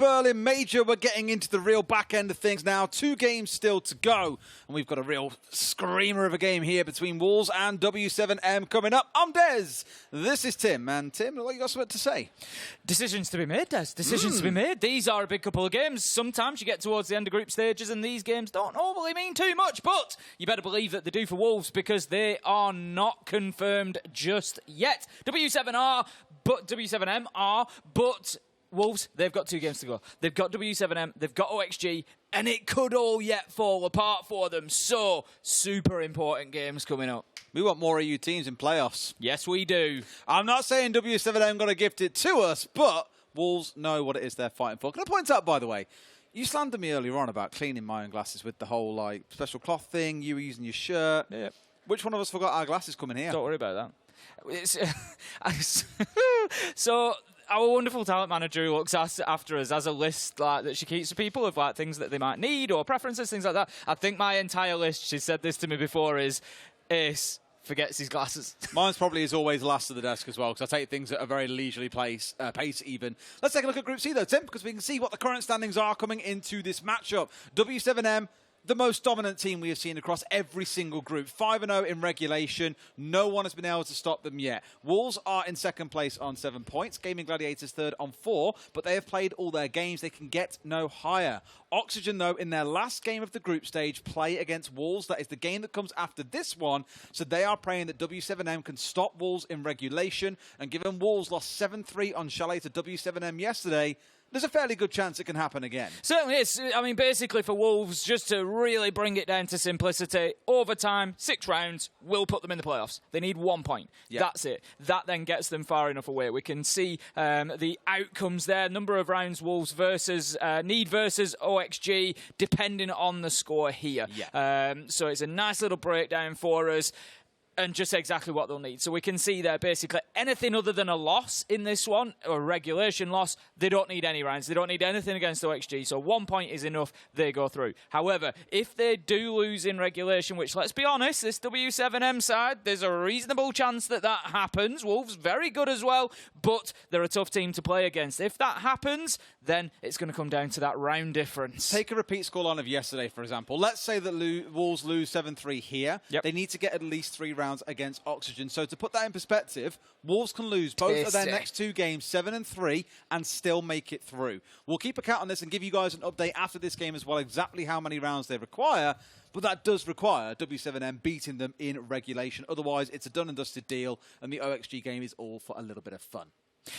Berlin Major. We're getting into the real back end of things now. 2 games still to go. And we've got a real screamer of a game here between Wolves and W7M coming up. I'm Des. This is Tim. And Tim, what you got something to say? Decisions to be made, Des. Decisions to be made. These are a big couple of games. Sometimes you get towards the end of group stages and these games don't normally mean too much. But you better believe that they do for Wolves because they are not confirmed just yet. W7M are, but Wolves, they've got 2 games to go. They've got W7M, they've got OXG, and it could all yet fall apart for them. So, super important games coming up. We want more EU teams in playoffs. Yes, we do. I'm not saying W7M got to gift it to us, but Wolves know what it is they're fighting for. Can I point out, by the way, you slandered me earlier on about cleaning my own glasses with the whole special cloth thing. You were using your shirt. Yeah. Which one of us forgot our glasses coming here? Don't worry about that. So our wonderful talent manager who looks after us has a list that she keeps for people of things that they might need or preferences, things like that. I think my entire list, she said this to me before, is Ace forgets his glasses. Mine's probably is always last to the desk as well, because I take things at a very leisurely pace even. Let's take a look at Group C though, Tim, because we can see what the current standings are coming into this matchup. W7M, the most dominant team we have seen across every single group. 5-0 in regulation. No one has been able to stop them yet. Wolves are in second place on 7 points. Gaming Gladiators third on 4, but they have played all their games. They can get no higher. Oxygen, though, in their last game of the group stage, play against Wolves. That is the game that comes after this one. So they are praying that W7M can stop Wolves in regulation. And given Wolves lost 7-3 on Chalet to W7M yesterday, there's a fairly good chance it can happen again. Certainly is. I mean, basically for Wolves, just to really bring it down to simplicity, overtime, 6 rounds, will put them in the playoffs. They need 1 point. Yep. That's it. That then gets them far enough away. We can see the outcomes there. Number of rounds Wolves versus need versus OXG, depending on the score here. Yeah. So it's a nice little breakdown for us. And just exactly what they'll need. So we can see there basically anything other than a loss in this one, or a regulation loss, they don't need any rounds. They don't need anything against OXG. So 1 point is enough, they go through. However, if they do lose in regulation, which let's be honest, this W7M side, there's a reasonable chance that that happens. Wolves very good as well, but they're a tough team to play against. If that happens, then it's going to come down to that round difference. Take a repeat scoreline of yesterday, for example. Let's say that Wolves lose 7-3 here. Yep. They need to get at least 3 rounds against Oxygen. So to put that in perspective, Wolves can lose both of their next 2 games, 7-3, and still make it through. We'll keep a count on this and give you guys an update after this game as well, exactly how many rounds they require. But that does require W7M beating them in regulation. Otherwise, it's a done and dusted deal, and the OXG game is all for a little bit of fun.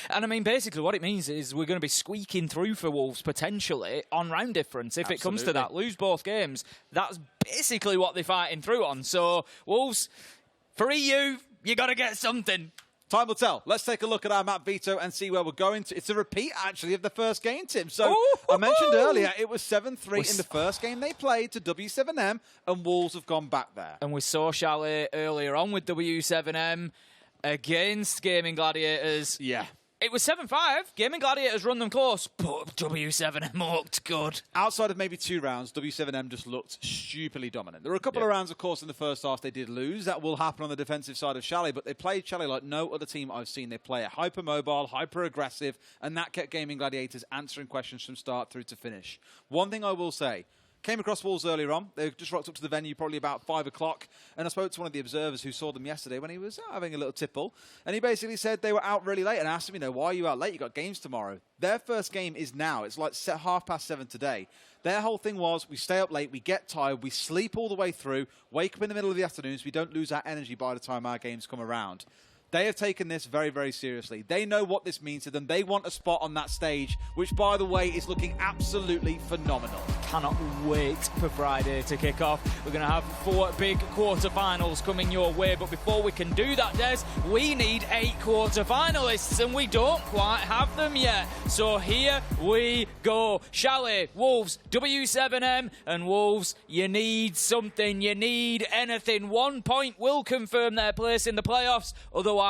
And I mean, basically what it means is we're going to be squeaking through for Wolves potentially on round difference. If it comes to that, lose both games, that's basically what they're fighting through on. So Wolves, for EU, you got to get something. Time will tell. Let's take a look at our map veto and see where we're going to. It's a repeat, actually, of the first game, Tim. So I mentioned earlier, it was 7-3 in the first game they played to W7M, and Wolves have gone back there. And we saw Chalet earlier on with W7M against Gaming Gladiators. Yeah. It was 7-5. Gaming Gladiators run them close, but W7M looked good. Outside of maybe 2 rounds, W7M just looked stupidly dominant. There were a couple of rounds, of course, in the first half they did lose. That will happen on the defensive side of Chalet, but they played Chalet like no other team I've seen. They play it hyper-mobile, hyper-aggressive, and that kept Gaming Gladiators answering questions from start through to finish. One thing I will say, came across Wolves earlier on. They just rocked up to the venue probably about 5 o'clock. And I spoke to one of the observers who saw them yesterday when he was having a little tipple. And he basically said they were out really late and asked him, why are you out late? You got games tomorrow. Their first game is now. It's like 7:30 today. Their whole thing was we stay up late, we get tired, we sleep all the way through, wake up in the middle of the afternoon so we don't lose our energy by the time our games come around. They have taken this very, very seriously. They know what this means to them. They want a spot on that stage, which, by the way, is looking absolutely phenomenal. Cannot wait for Friday to kick off. We're going to have 4 big quarterfinals coming your way. But before we can do that, Des, we need 8 quarterfinalists, and we don't quite have them yet. So here we go. Chalet, Wolves, W7M, and Wolves, you need something. You need anything. 1 point will confirm their place in the playoffs. Otherwise,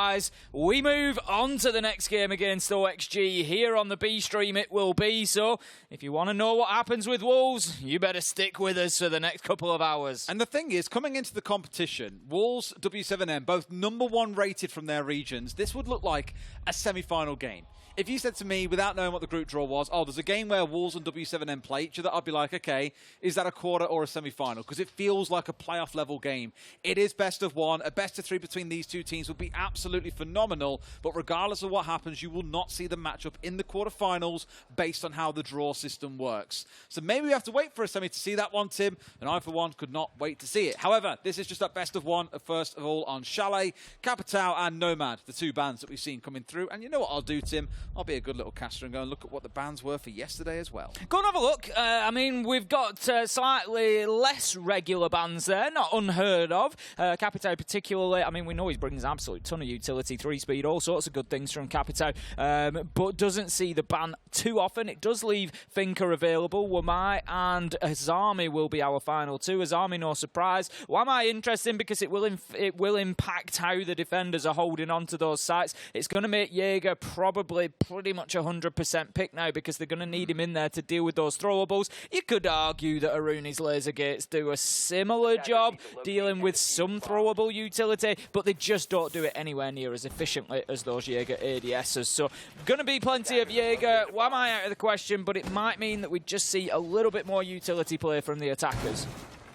we move on to the next game against OXG. Here on the B stream it will be. So if you want to know what happens with Wolves, you better stick with us for the next couple of hours. And the thing is, coming into the competition, Wolves, W7M, both #1 rated from their regions, this would look like a semi-final game. if you said to me, without knowing what the group draw was, oh, there's a game where Wolves and W7M play each other, I'd be like, okay, is that a quarter or a semi-final? Because it feels like a playoff-level game. It is best of one. A best of three between these two teams would be absolutely phenomenal, but regardless of what happens, you will not see the matchup in the quarterfinals based on how the draw system works. So maybe we have to wait for a semi to see that one, Tim, and I, for one, could not wait to see it. However, this is just that best of one, first of all, on Chalet, Capital, and Nomad, the two bans that we've seen coming through. And you know what I'll do, Tim? I'll be a good little caster and go and look at what the bans were for yesterday as well. Go and have a look. I mean, we've got slightly less regular bans there, not unheard of. Capito particularly, I mean, we know he brings an absolute ton of utility, 3-speed, all sorts of good things from Capito, but doesn't see the ban too often. It does leave Finker available. Wamai and Azami will be our final two. Azami, no surprise. Wamai interesting because it will impact how the defenders are holding on to those sites. It's going to make Jaeger probably pretty much 100% pick now because they're going to need him in there to deal with those throwables. You could argue that Aruni's laser gates do a similar job dealing with some throwable utility, but they just don't do it anywhere near as efficiently as those Jaeger ADSs. So going to be plenty of Jaeger. Wamai out of the question, but it might mean that we just see a little bit more utility play from the attackers.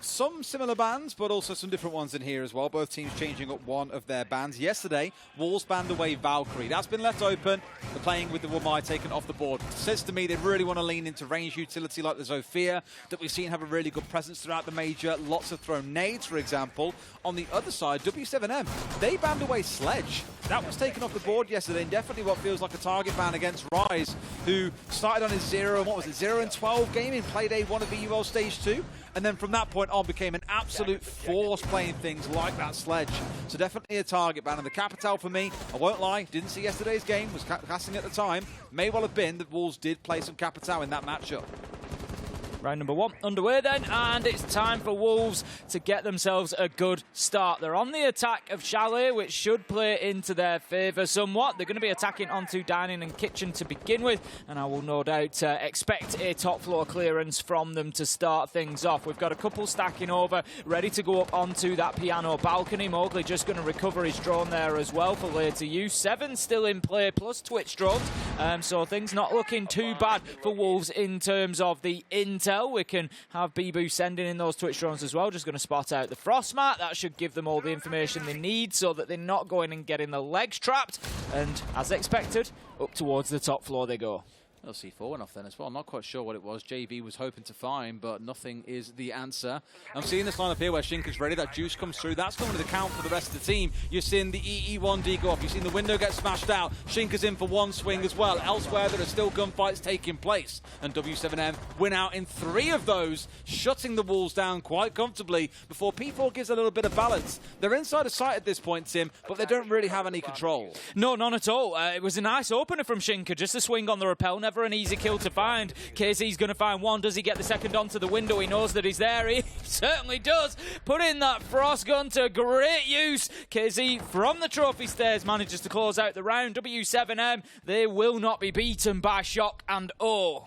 Some similar bans, but also some different ones in here as well. Both teams changing up one of their bans. Yesterday, Wolves banned away Valkyrie. That's been left open. They're playing with the Wamai taken off the board. It says to me they really want to lean into range utility like the Zofia that we've seen have a really good presence throughout the major. Lots of thrown nades, for example. On the other side, W7M, they banned away Sledge. That was taken off the board yesterday, and definitely what feels like a target ban against Rise, who started on his 0-12 game in Playday 1 of EUL Stage 2. And then from that point on became an absolute force playing things like that Sledge. So definitely a target ban. And the Capital for me, I won't lie, didn't see yesterday's game, was casting at the time. May well have been that Wolves did play some Capital in that matchup. Round number one underway then, and it's time for Wolves to get themselves a good start. They're on the attack of Chalet, which should play into their favour somewhat. They're going to be attacking onto Dining and Kitchen to begin with, and I will no doubt expect a top floor clearance from them to start things off. We've got a couple stacking over, ready to go up onto that piano balcony. Mowgli just going to recover his drone there as well for later use. 7 still in play, plus Twitch drones, so things not looking too bad for Wolves in terms of the intel. We can have Bibu sending in those Twitch drones as well. Just going to spot out the Frostmat. That should give them all the information they need so that they're not going and getting the legs trapped. And as expected, up towards the top floor they go. LC4 went off then as well. I'm not quite sure what it was JV was hoping to find, but nothing is the answer. I'm seeing this lineup here where Shinka's ready. That juice comes through. That's going to the count for the rest of the team. You're seeing the EE1D go off. You've seen the window get smashed out. Shinka's in for one swing as well. Elsewhere, there are still gunfights taking place. And W7M win out in 3 of those, shutting the Wolves down quite comfortably before P4 gives a little bit of balance. They're inside of sight at this point, Tim, but they don't really have any control. No, none at all. It was a nice opener from Shinka. Just a swing on the rappel. Never an easy kill to find. KZ's going to find one. Does he get the second onto the window? He knows that he's there. He certainly does. Put in that frost gun to great use. KZ from the trophy stairs manages to close out the round. W7M, they will not be beaten by shock and awe.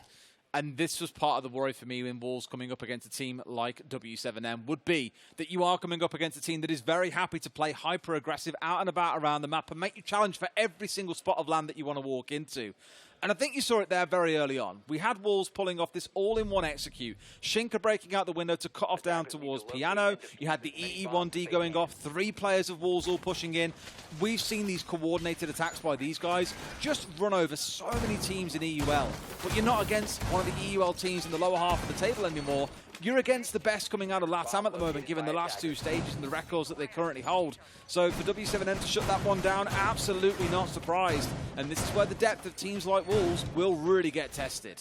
And this was part of the worry for me when Wolves coming up against a team like W7M would be that you are coming up against a team that is very happy to play hyper-aggressive out and about around the map and make you challenge for every single spot of land that you want to walk into. And I think you saw it there very early on. We had Wolves pulling off this all-in-one execute. Shinka breaking out the window to cut off down towards Piano. You had the EE1D going off. 3 players of Wolves all pushing in. We've seen these coordinated attacks by these guys just run over so many teams in EUL. But you're not against one of the EUL teams in the lower half of the table anymore. You're against the best coming out of LATAM at the moment, given the last 2 stages and the records that they currently hold. So for W7M to shut that one down, absolutely not surprised. And this is where the depth of teams like Wolves will really get tested.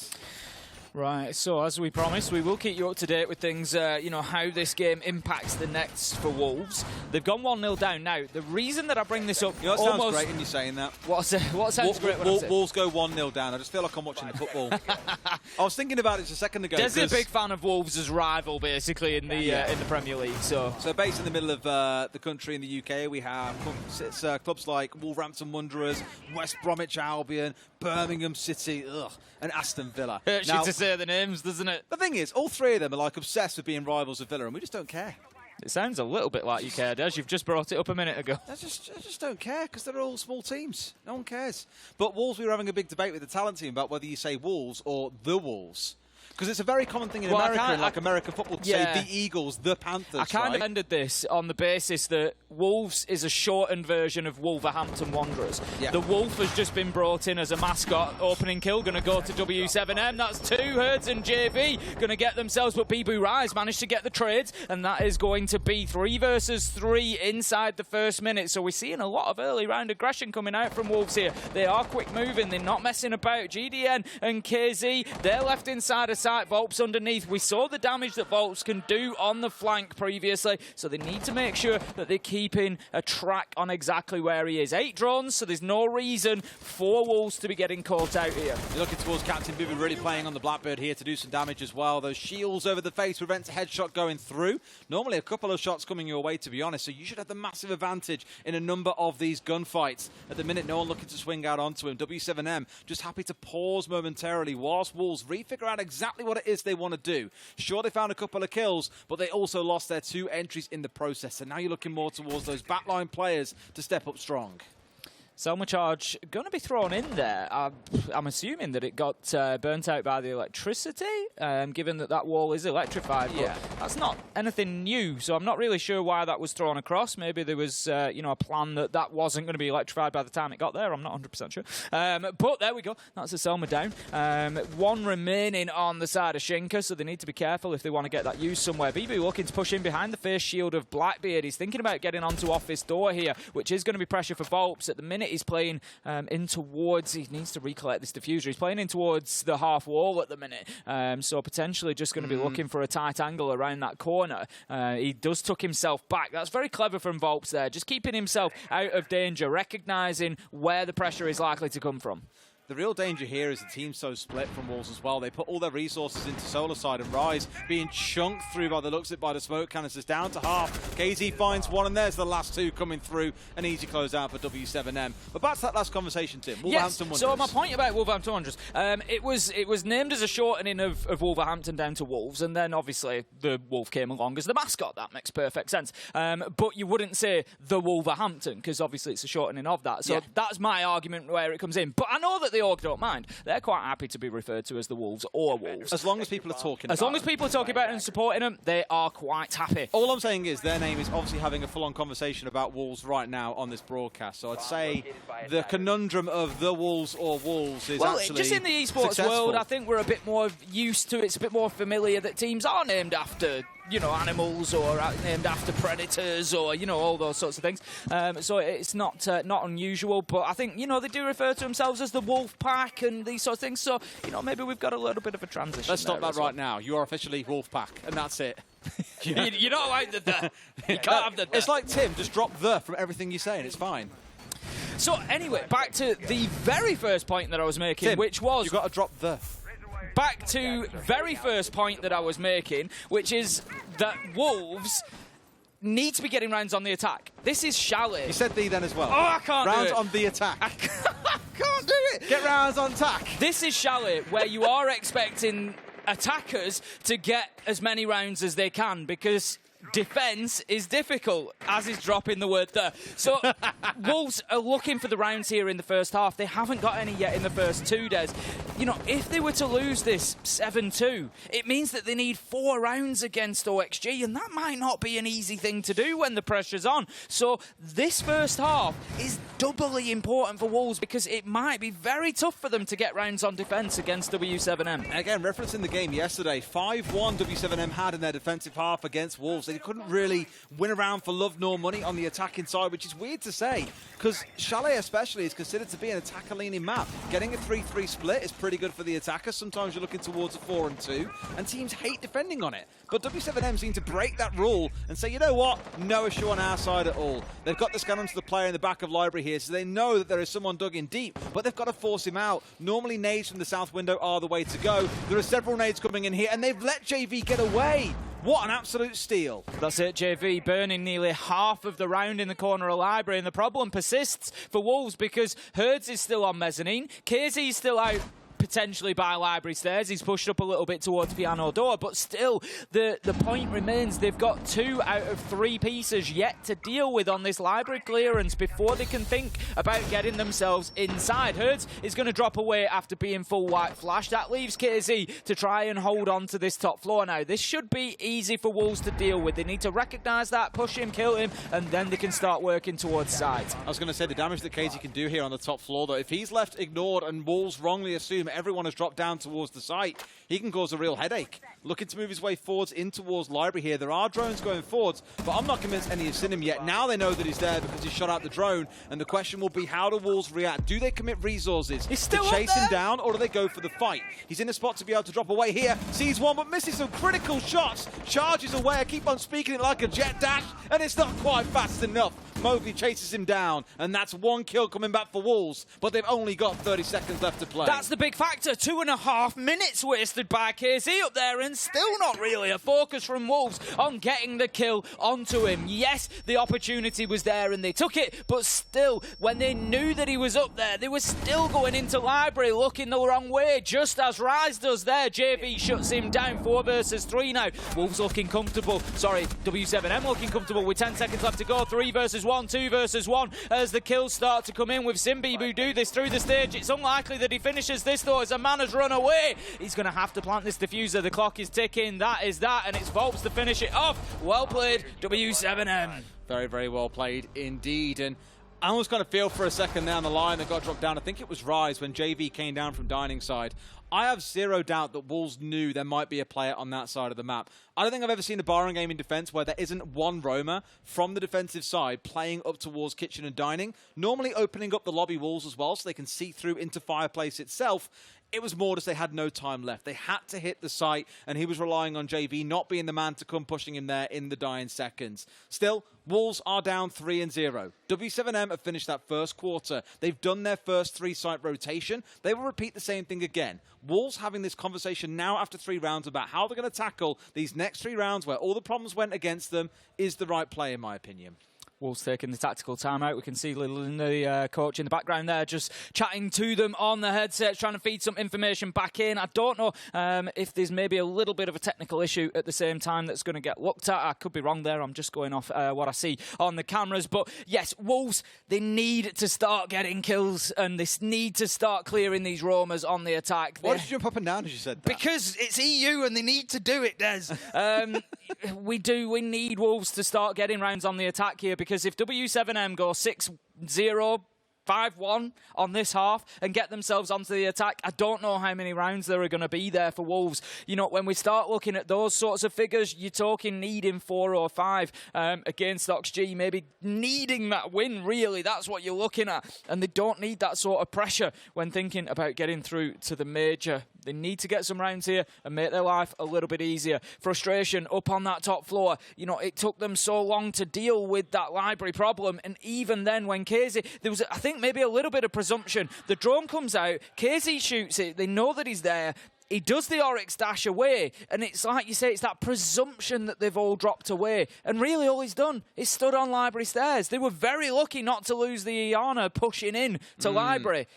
Right, so as we promised, we will keep you up to date with things, how this game impacts the nets for Wolves. They've gone 1-0 down now. The reason that I bring this up... You know, it sounds great when you're saying that. What sounds great when I'm saying? Wolves go 1-0 down. I just feel like I'm watching the football. I was thinking about it just a second ago. Des is a big fan of Wolves as rival, basically, in the Premier League. So based in the middle of the country in the UK, we have clubs like Wolverhampton Wanderers, West Bromwich Albion, Birmingham City, and Aston Villa. Hurts you to say the names, doesn't it? The thing is, all 3 of them are like obsessed with being rivals of Villa, and we just don't care. It sounds a little bit like you care, Des. You've just brought it up a minute ago. I just don't care because they're all small teams. No one cares. But Wolves, we were having a big debate with the talent team about whether you say Wolves or the Wolves. Because it's a very common thing in America, like American football, to say the Eagles, the Panthers. I kind of ended this on the basis that Wolves is a shortened version of Wolverhampton Wanderers. Yeah. The Wolf has just been brought in as a mascot. Opening kill, going to go to W7M. That's 2. Herds and JV going to get themselves, but Bibu Rise managed to get the trades, and that is going to be 3 versus 3 inside the first minute. So we're seeing a lot of early round aggression coming out from Wolves here. They are quick moving. They're not messing about. GDN and KZ, they're left inside a site. Volps underneath. We saw the damage that Volps can do on the flank previously, so they need to make sure that they're keeping a track on exactly where he is. 8 drones, so there's no reason for Wolves to be getting caught out here. You're looking towards Captain Bibu really playing on the Blackbird here to do some damage as well. Those shields over the face prevents a headshot going through. Normally a couple of shots coming your way, to be honest, so you should have the massive advantage in a number of these gunfights. At the minute, no one looking to swing out onto him. W7M just happy to pause momentarily whilst Wolves refigure out exactly what it is they want to do. Sure, they found a couple of kills, but they also lost their 2 entries in the process. So now you're looking more towards those backline players to step up strong. Selma charge going to be thrown in there. I'm assuming that it got burnt out by the electricity, given that that wall is electrified. But that's not anything new, so I'm not really sure why that was thrown across. Maybe there was, a plan that wasn't going to be electrified by the time it got there. I'm not 100% sure. But there we go. That's a Selma down. 1 remaining on the side of Shinka, so they need to be careful if they want to get that used somewhere. BB looking to push in behind the face shield of Blackbeard. He's thinking about getting onto office door here, which is going to be pressure for Volps. At the minute, he's playing in towards, he needs to recollect this diffuser. He's playing in towards the half wall at the minute, so potentially just going to be looking for a tight angle around that corner. He does tuck himself back. That's very clever from Volps there, just keeping himself out of danger, recognising where the pressure is likely to come from. The real danger here is the team's so split from Wolves as well. They put all their resources into Solar Side, and Rise being chunked through by the looks of it by the smoke canisters down to half. KZ finds 1, and there's the last 2 coming through. An easy close out for W7M. But back to that last conversation, Tim. Wolverhampton Wanderers. So my point about Wolverhampton Wanderers, it was named as a shortening of Wolverhampton down to Wolves, and then obviously the Wolf came along as the mascot. That makes perfect sense. But you wouldn't say the Wolverhampton, because obviously it's a shortening of that. So that's my argument where it comes in. But I know that the org don't mind. They're quite happy to be referred to as the Wolves or Wolves. As long as people are talking about it. As long as people are talking about it and supporting them, they are quite happy. All I'm saying is their name is obviously having a full-on conversation about Wolves right now on this broadcast. So I'd say the conundrum of the Wolves or Wolves is actually just in the esports world, I think we're a bit more used to it. It's a bit more familiar that teams are named after animals or named after predators or, all those sorts of things. So it's not unusual, but I think, they do refer to themselves as the Wolf Pack and these sorts of things. So, maybe we've got a little bit of a transition. Let's stop that right now. You are officially Wolf Pack, and that's it. You don't like the. You can't have the. It's like Tim, just drop the from everything you say and it's fine. So anyway, back to the very first point that I was making, Tim, which was... You've got to drop the... Back to very first point that I was making, which is that Wolves need to be getting rounds on the attack. This is Chalet. You said the then as well. Oh, I can't rounds do it. on the attack. I can't do it. Get rounds on attack. This is Chalet, where you are expecting attackers to get as many rounds as they can, because defence is difficult, as is dropping the word there. So Wolves are looking for the rounds here in the first half. They haven't got any yet in the first 2 days. If they were to lose this 7-2, it means that they need 4 rounds against OXG, and that might not be an easy thing to do when the pressure's on. So this first half is doubly important for Wolves, because it might be very tough for them to get rounds on defence against W7M. Again, referencing the game yesterday, 5-1 W7M had in their defensive half against Wolves. They couldn't really win around for love nor money on the attacking side, which is weird to say, because Chalet especially is considered to be an attacker-leaning map. Getting a 3-3 split is pretty good for the attackers. Sometimes you're looking towards a 4-2, and teams hate defending on it. But W7M seem to break that rule and say, you know what, no issue on our side at all. They've got the scan onto the player in the back of library here, so they know that there is someone dug in deep, but they've got to force him out. Normally nades from the south window are the way to go. There are several nades coming in here, and they've let JV get away. What an absolute steal. That's it, JV burning nearly half of the round in the corner of library, and the problem persists for Wolves because Herds is still on mezzanine, KZ is still out potentially by Library Stairs. He's pushed up a little bit towards Piano Door, but still, the point remains they've got 2 out of 3 pieces yet to deal with on this Library clearance before they can think about getting themselves inside. Hertz is going to drop away after being full white flash. That leaves KZ to try and hold on to this top floor now. This should be easy for Wolves to deal with. They need to recognise that, push him, kill him, and then they can start working towards sides. I was going to say the damage that KZ can do here on the top floor, though, if he's left ignored and Wolves wrongly assume everyone has dropped down towards the site, he can cause a real headache. Looking to move his way forwards in towards Library here. There are drones going forwards, but I'm not convinced any have seen him yet. Now they know that he's there because he shot out the drone, and the question will be, how do Wolves react? Do they commit resources to chase him down, or do they go for the fight? He's in a spot to be able to drop away here. Sees one, but misses some critical shots. Charges away. I keep on speaking it like a jet dash, and it's not quite fast enough. Mowgli chases him down, and that's 1 kill coming back for Wolves, but they've only got 30 seconds left to play. That's the big factor. 2.5 minutes wasted by KZ up there, and still not really a focus from Wolves on getting the kill onto him. Yes, the opportunity was there, and they took it, but still, when they knew that he was up there, they were still going into Library, looking the wrong way, just as Rise does there. JV shuts him down. 4 versus 3 now. Wolves looking comfortable. Sorry, W7M looking comfortable with 10 seconds left to go. 3 versus 1, 2 versus 1 as the kills start to come in with Simbi who do this through the stage. It's unlikely that he finishes this though, as a man has run away. He's going to have to plant this diffuser. The clock is ticking. That is that, and it's Volps to finish it off. Well played, W7M. Very, very well played indeed. And I almost got a feel for a second down the line that got dropped down. I think it was Rise when JV came down from Dining side. I have zero doubt that Wolves knew there might be a player on that side of the map. I don't think I've ever seen a Barring game in defense where there isn't one roamer from the defensive side playing up towards Kitchen and Dining, normally opening up the lobby walls as well so they can see through into Fireplace itself. It was more just they had no time left. They had to hit the site, and he was relying on JV not being the man to come pushing him there in the dying seconds. Still, Wolves are down 3-0. W7M have finished that first quarter. They've done their first 3-site rotation. They will repeat the same thing again. Wolves having this conversation now after 3 rounds about how they're going to tackle these next 3 rounds where all the problems went against them is the right play, in my opinion. Wolves taking the tactical timeout. We can see the coach in the background there just chatting to them on the headsets, trying to feed some information back in. I don't know if there's maybe a little bit of a technical issue at the same time that's going to get looked at. I could be wrong there. I'm just going off what I see on the cameras. But yes, Wolves, they need to start getting kills, and they need to start clearing these roamers on the attack. Why did you jump up and down as you said that? Because it's EU and they need to do it, Des. We need Wolves to start getting rounds on the attack here, because if W7M go 6-0, 5-1 on this half and get themselves onto the attack, I don't know how many rounds there are going to be there for Wolves. You know, when we start looking at those sorts of figures, you're talking needing 4 or 5 against OxG, maybe needing that win, really. That's what you're looking at. And they don't need that sort of pressure when thinking about getting through to the major. They need to get some rounds here and make their life a little bit easier. Frustration up on that top floor. You know, it took them so long to deal with that Library problem. And even then, when KZ, there was, I think, maybe a little bit of presumption. The drone comes out, KZ shoots it, they know that he's there. He does the Oryx dash away, and it's like you say, it's that presumption that they've all dropped away. And really all he's done is stood on Library Stairs. They were very lucky not to lose the Iana pushing in to Library.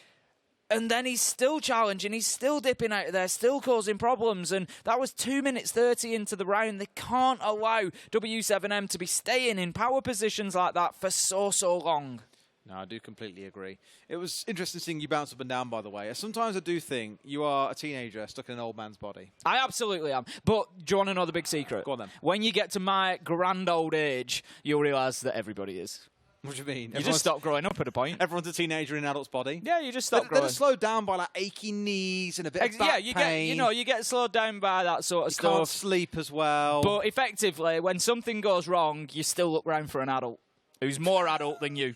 And then he's still challenging, he's still dipping out of there, still causing problems. And that was 2 minutes 30 into the round. They can't allow W7M to be staying in power positions like that for so long. No, I do completely agree. It was interesting seeing you bounce up and down, by the way. Sometimes I do think you are a teenager stuck in an old man's body. I absolutely am. But do you want to know the big secret? Go on then. When you get to my grand old age, you'll realise that everybody is. What do you mean? You just stop growing up at a point. Everyone's a teenager in an adult's body? Yeah, you just stop growing. They're slowed down by like achy knees and a bit of back pain. You get slowed down by that sort of stuff. You can't sleep as well. But effectively, when something goes wrong, you still look round for an adult who's more adult than you.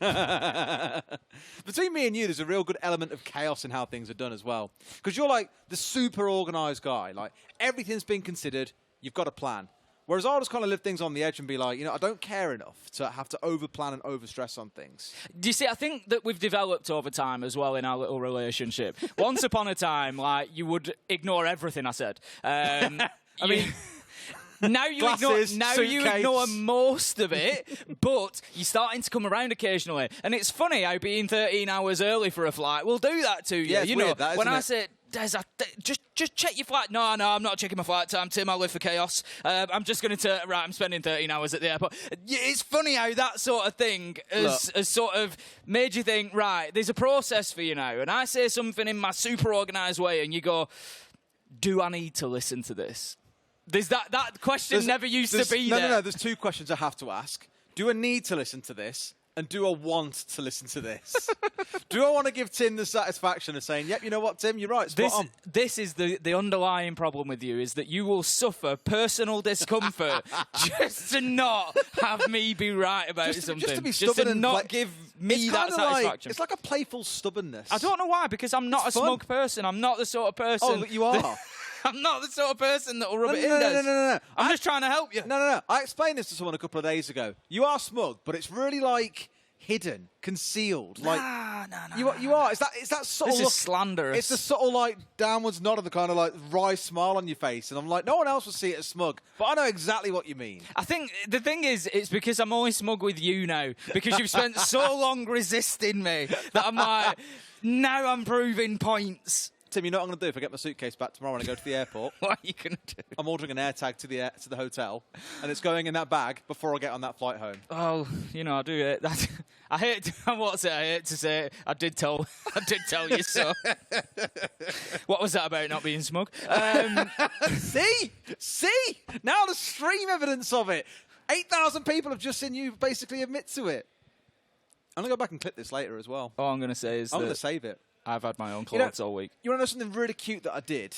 Between me and you, there's a real good element of chaos in how things are done as well. Because you're like the super organised guy. Like, everything's been considered. You've got a plan. Whereas I'll just kind of live things on the edge and be like, you know, I don't care enough to have to over-plan and over-stress on things. Do you see, I think that we've developed over time as well in our little relationship. Once upon a time, like, you would ignore everything I said. I mean... Now you ignore most of it, but you're starting to come around occasionally. And it's funny how being 13 hours early for a flight will do that to you. Yeah, it's you weird, know, that, when isn't I it? say Des, just check your flight. No, I'm not checking my flight time, Tim. I live for chaos. I'm just going to... Right, I'm spending 13 hours at the airport. It's funny how that sort of thing has sort of made you think, right, there's a process for you now. And I say something in my super organised way and you go, do I need to listen to this? There's that question never used to be there. No, there's two questions I have to ask. Do I need to listen to this? And do I want to listen to this? Do I want to give Tim the satisfaction of saying, yep, you know what, Tim, you're right, spot on. This is the underlying problem with you, is that you will suffer personal discomfort just to not have me be right about something. Just to be stubborn and not give me that satisfaction. It's like a playful stubbornness. I don't know why, because I'm not a smug person. I'm not the sort of person... Oh, but you are. I'm not the sort of person that will rub it in. No. I'm just trying to help you. No. I explained this to someone a couple of days ago. You are smug, but it's really like hidden, concealed. Like No. You are. It's that subtle. This is slanderous. It's the subtle like downwards nod of the kind of like wry smile on your face, and I'm like, no one else will see it as smug, but I know exactly what you mean. I think the thing is, it's because I'm only smug with you now, because you've spent so long resisting me that I'm like, now I'm proving points. Tim, you know what I'm going to do if I get my suitcase back tomorrow when I go to the airport? What are you going to do? I'm ordering an air tag to the hotel, and it's going in that bag before I get on that flight home. Oh, I do it. I hate to say it. I did tell you so. What was that about not being smug? See? Now the stream evidence of it. 8,000 people have just seen you basically admit to it. I'm going to go back and clip this later as well. All I'm going to say is I'm going to save it. I've had my own clothes all week. You want to know something really cute that I did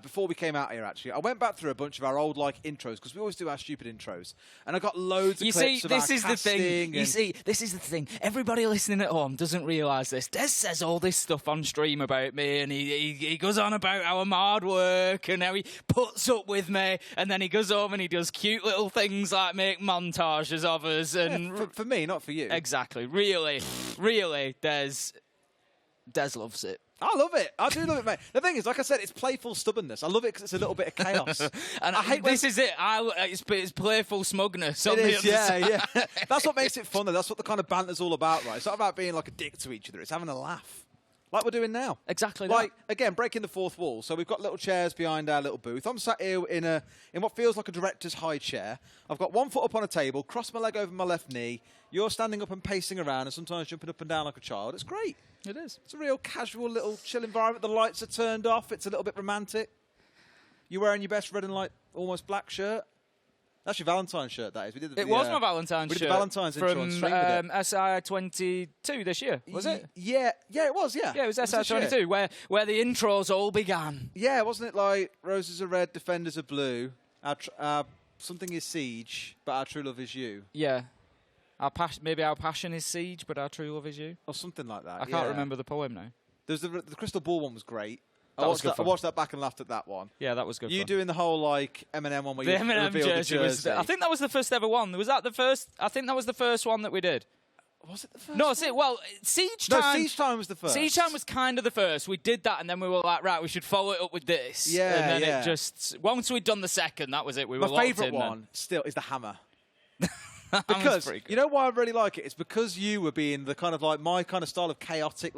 before we came out here, actually? I went back through a bunch of our old intros, because we always do our stupid intros. And I got loads of clips of our casting. You see, this is the thing. Everybody listening at home doesn't realise this. Des says all this stuff on stream about me, and he goes on about how I'm hard work and how he puts up with me, and then he goes home and he does cute little things like make montages of us. And for me, not for you. Exactly. Really, Des loves it. I love it. I do love it, mate. The thing is, like I said, it's playful stubbornness. I love it because it's a little bit of chaos. And I hate this is it. It's playful smugness. It is, yeah. That's what makes it fun, though. That's what the kind of banter's all about, right? It's not about being like a dick to each other. It's having a laugh. Like we're doing now. Exactly that. Again, breaking the fourth wall. So we've got little chairs behind our little booth. I'm sat here in what feels like a director's high chair. I've got one foot up on a table, crossed my leg over my left knee. You're standing up and pacing around and sometimes jumping up and down like a child. It's great. It is. It's a real casual little chill environment. The lights are turned off. It's a little bit romantic. You're wearing your best red and almost black shirt. That's your Valentine's shirt, that is. We did it was my Valentine's shirt. We did the Valentine's intro on stream with it. SI22 this year, was it? Yeah, it was, yeah. Yeah, it was SI22, where the intros all began. Yeah, wasn't it like Roses are red, Defenders are blue, our something is siege, but our true love is you? Yeah. Maybe our passion is siege, but our true love is you? Or something like that, I can't remember the poem now. There's the Crystal Ball one was great. I watched that back and laughed at that one. Yeah, that was good. You doing the whole Eminem one where the you Eminem revealed jersey the jersey. I think that was the first ever one. Was that the first? I think that was the first one that we did. Was it the first? No, Siege Time. No, Siege Time was the first. Siege Time was kind of the first. We did that, and then we were like, right, we should follow it up with this. Yeah, and then it just once we'd done the second, that was it. We were my favourite one still is the Hammer. Because you know why I really like it? It's because you were being the kind of my kind of style of chaotic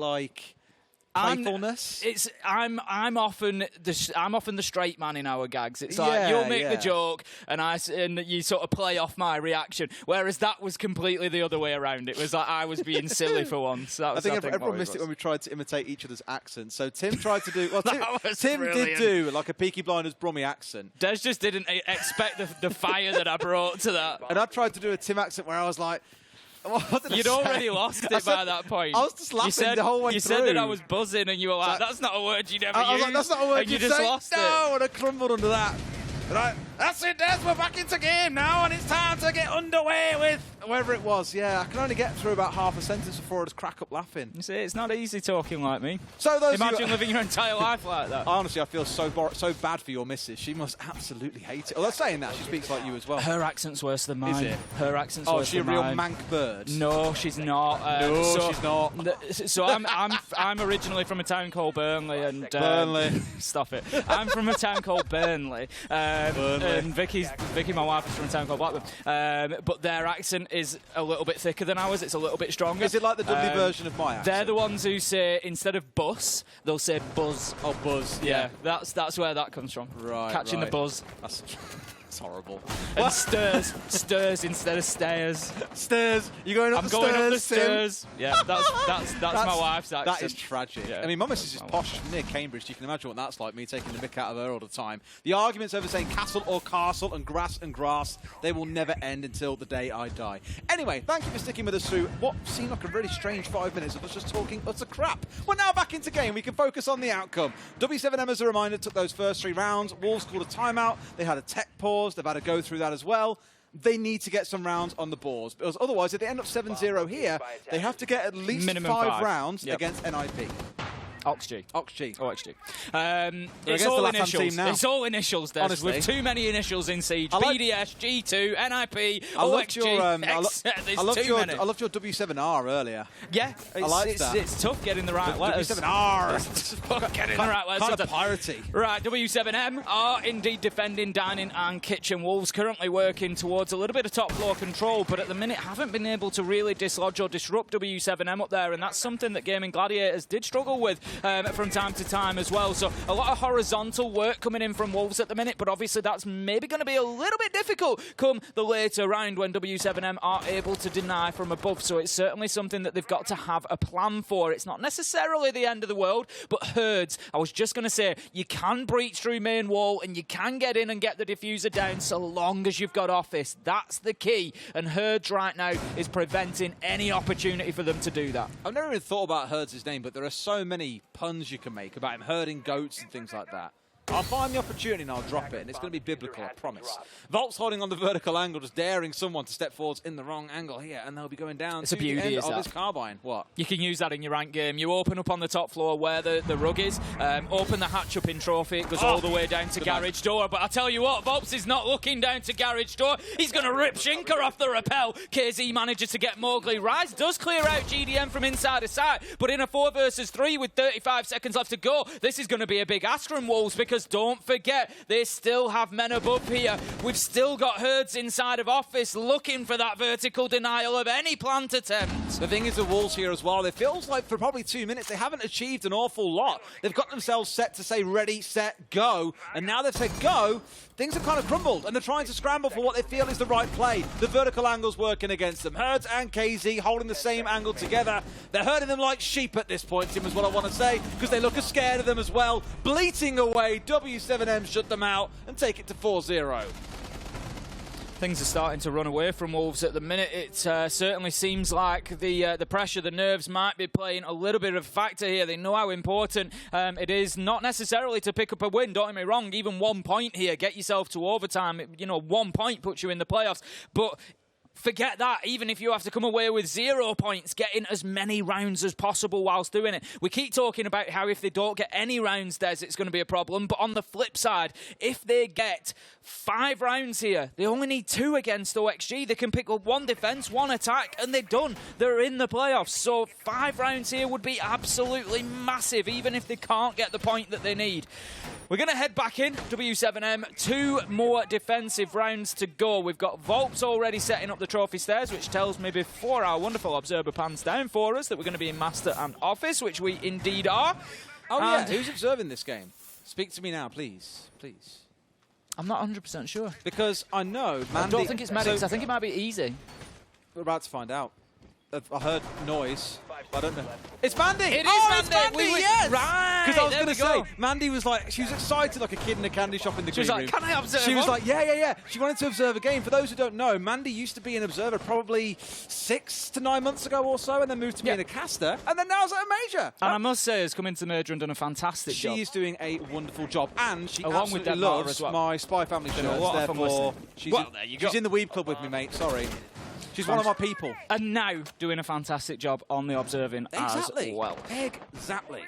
playfulness. I'm often the straight man in our gags. It's like you'll make the joke and you sort of play off my reaction. Whereas that was completely the other way around. It was like I was being silly for once. I think everyone missed it when we tried to imitate each other's accents. So Tim tried to do Tim brilliant. did do like a Peaky Blinders Brummie accent. Des just didn't expect the fire that I brought to that. And I tried to do a Tim accent where I was like, you'd already lost it by that point. I was just laughing the whole way through. You said that I was buzzing and you were like, that's not a word you'd ever use. I was like, that's not a word and you just lost it. No, and I crumbled under that. Right, that's it, Des, we're back into game now, and it's time to get underway with whoever it was. Yeah, I can only get through about half a sentence before I just crack up laughing. You see, it's not easy talking like me. So imagine living your entire life like that. Honestly, I feel so bad for your missus. She must absolutely hate it. Although saying that, she speaks like you as well. Her accent's worse than mine. Is it? Her accent's worse than mine. Oh, she's a real mank bird. No, she's not. She's not. So I'm originally from a town called Burnley, and Burnley. Stop it. I'm from a town called Burnley. And Vicky, my wife, is from a town called Blackburn. But their accent is a little bit thicker than ours. It's a little bit stronger. Is it like the Dudley version of my accent? They're the ones who say, instead of bus, they'll say buzz. Oh, buzz. Yeah, that's where that comes from. Right, Catching the buzz. That's horrible. And stirs instead of stairs. Stairs. You're going up I'm the going stairs, up the stairs. Yeah, that's my wife's accent. That is tragic. Yeah. I mean, my missus is posh near Cambridge. You can imagine what that's like, me taking the mick out of her all the time. The arguments over saying castle or castle and grass, they will never end until the day I die. Anyway, thank you for sticking with us through what seemed like a really strange 5 minutes of us just talking utter crap. We're now back into game. We can focus on the outcome. W7M, as a reminder, took those first 3 rounds. Wolves called a timeout. They had a tech pause. They've had to go through that as well. They need to get some rounds on the boards, because otherwise, if they end up 7-0 here, they have to get at least minimum 5 rounds against NIP. OXG. OXG. OXG. It's all initials. It's all initials, Des. Honestly. With too many initials in Siege. BDS, G2, NIP, OXG. I loved your W7R earlier. Yeah, it's tough getting the right letters. W7R. It's tough getting the right letters. Kind of piratey. Right, W7M are indeed defending dining and kitchen. Wolves currently working towards a little bit of top floor control, but at the minute haven't been able to really dislodge or disrupt W7M up there, and that's something that Gaming Gladiators did struggle with from time to time as well. So a lot of horizontal work coming in from Wolves at the minute, but obviously that's maybe going to be a little bit difficult come the later round when W7M are able to deny from above. So it's certainly something that they've got to have a plan for. It's not necessarily the end of the world, but Herds, I was just going to say, you can breach through main wall and you can get in and get the diffuser down so long as you've got Office. That's the key, and Herds right now is preventing any opportunity for them to do that. I've never even thought about Herds' name, but there are so many puns you can make about him herding goats and things like that. I'll find the opportunity and I'll drop it, and it's going to be biblical, I promise. Volt's holding on the vertical angle, just daring someone to step forwards in the wrong angle here, and they'll be going down to the end of his carbine. What? You can use that in your ranked game. You open up on the top floor where the rug is, open the hatch up in trophy, it goes all the way down to garage door. But I tell you what, Volps is not looking down to garage door. He's going to rip Shinker off the rappel. KZ manages to get Mowgli. Rise does clear out GDM from inside the side, but in a 4 versus 3 with 35 seconds left to go, this is going to be a big ask from Wolves, because don't forget, they still have men above here. We've still got Herds inside of Office looking for that vertical denial of any plant attempt. The thing is, the Wolves here as well, it feels like for probably 2 minutes they haven't achieved an awful lot. They've got themselves set to say ready, set, go, and now they've said go, things have kind of crumbled, and they're trying to scramble for what they feel is the right play. The vertical angle's working against them. Herds and KZ holding the same angle together. They're herding them like sheep at this point, Tim, is what I want to say, because they look as scared of them as well. Bleating away, W7M shut them out and take it to 4-0. Things are starting to run away from Wolves at the minute. It certainly seems like the pressure, the nerves might be playing a little bit of a factor here. They know how important it is, not necessarily to pick up a win. Don't get me wrong, even 1 point here, get yourself to overtime. 1 point puts you in the playoffs. But forget that. Even if you have to come away with 0 points, get in as many rounds as possible whilst doing it. We keep talking about how if they don't get any rounds, Des, it's going to be a problem. But on the flip side, if they get 5 rounds here, they only need 2 against OXG. They can pick up 1 defense, 1 attack, and they're done. They're in the playoffs. So 5 rounds here would be absolutely massive, even if they can't get the point that they need. We're going to head back in, W7M. 2 more defensive rounds to go. We've got Volps already setting up the trophy stairs, which tells me before our wonderful observer pans down for us that we're going to be in Master and Office, which we indeed are. Oh, yeah. Who's observing this game? Speak to me now, please. Please. I'm not 100% sure. Because I know Mandy... I don't think it's Medics. I think it might be easy. We're about to find out. I heard noise. I don't know. It's Mandy! It is Mandy! It's Mandy, yes! Right! Because I was going to say, Mandy was like, she was excited like a kid in a candy shop in the green room. She was like, can I observe She was one? like, yeah. She wanted to observe a game. For those who don't know, Mandy used to be an observer probably 6 to 9 months ago or so, and then moved to being a caster, and then now is at a major. And I must say, has come into Major and done a fantastic job. She is doing a wonderful job, and she Along with absolutely loves as well. my Spy Family shirts. Therefore, she's in the Weeb Club with me, mate. Sorry. She's one of my people. And now doing a fantastic job on the observing as well. Exactly.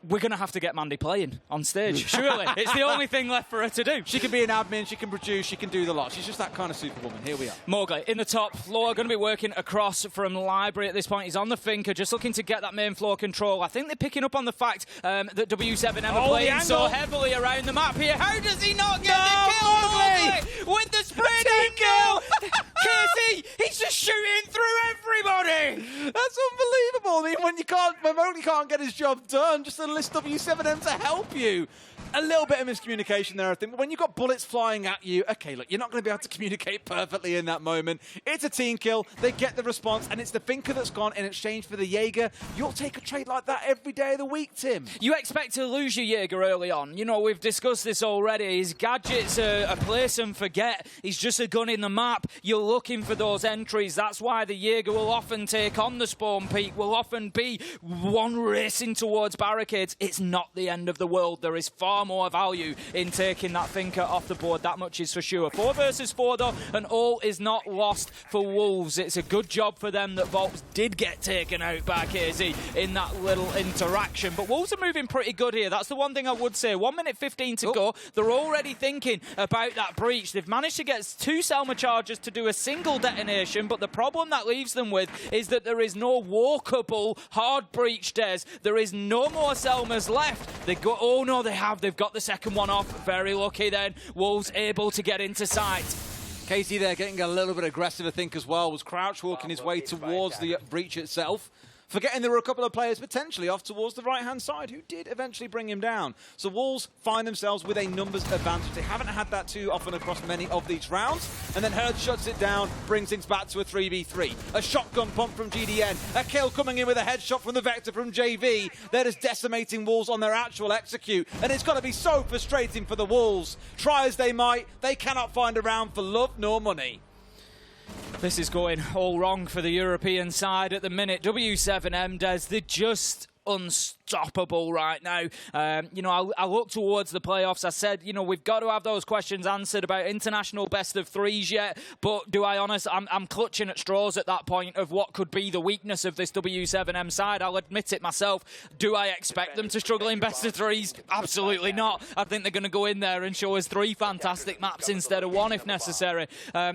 We're going to have to get Mandy playing on stage, surely. It's the only thing left for her to do. She can be an admin, she can produce, she can do the lot. She's just that kind of superwoman. Here we are. Mowgli in the top floor, going to be working across from Library at this point. He's on the Finker, just looking to get that main floor control. I think they're picking up on the fact that W7M are playing so heavily around the map here. How does he not get the kill, Mowgli? With the spreading kill! KZ, he's just shooting That's unbelievable. I mean, when Mowgli can't get his job done, just enlist W7M to help you. A little bit of miscommunication there, I think. But when you've got bullets flying at you, okay, look, you're not going to be able to communicate perfectly in that moment. It's a team kill. They get the response, and it's the Finker that's gone in exchange for the Jaeger. You'll take a trade like that every day of the week, Tim. You expect to lose your Jaeger early on. You know, we've discussed this already. His gadget's a place and forget. He's just a gun in the map. You're looking for those entries. That's why the Jaeger will often take on the spawn peak, will often be one racing towards barricades. It's not the end of the world. There is far more value in taking that Finker off the board. That much is for sure. 4 versus 4, though, and all is not lost for Wolves. It's a good job for them that Volps did get taken out by KZ in that little interaction. But Wolves are moving pretty good here. That's the one thing I would say. 1 minute 15 to go. They're already thinking about that breach. They've managed to get 2 Selma charges to do a single detonation, but the problem that leaves them with is that there is no walkable hard breach, Des. There is no more Selmas left. They go, oh no, they have. They've got the second one off. Very lucky then. Wolves able to get into sight. Casey there getting a little bit aggressive, I think, as well. Was crouch walking his way towards the breach itself. Forgetting there were a couple of players potentially off towards the right-hand side who did eventually bring him down. So Wolves find themselves with a numbers advantage. They haven't had that too often across many of these rounds. And then Herd shuts it down, brings things back to a 3v3. A shotgun pump from GDN. A kill coming in with a headshot from the Vector from JV. They're just decimating Wolves on their actual execute. And it's got to be so frustrating for the Wolves. Try as they might, they cannot find a round for love nor money. This is going all wrong for the European side at the minute. W7M, Des, they're just unstoppable right now. You know, I look towards the playoffs. I said, you know, we've got to have those questions answered about international best of threes yet. But do I honest? I'm clutching at straws at that point of what could be the weakness of this W7M side. I'll admit it myself. Do I expect them to struggle in best of threes? Absolutely not. I think they're going to go in there and show us 3 fantastic maps instead of 1 if necessary.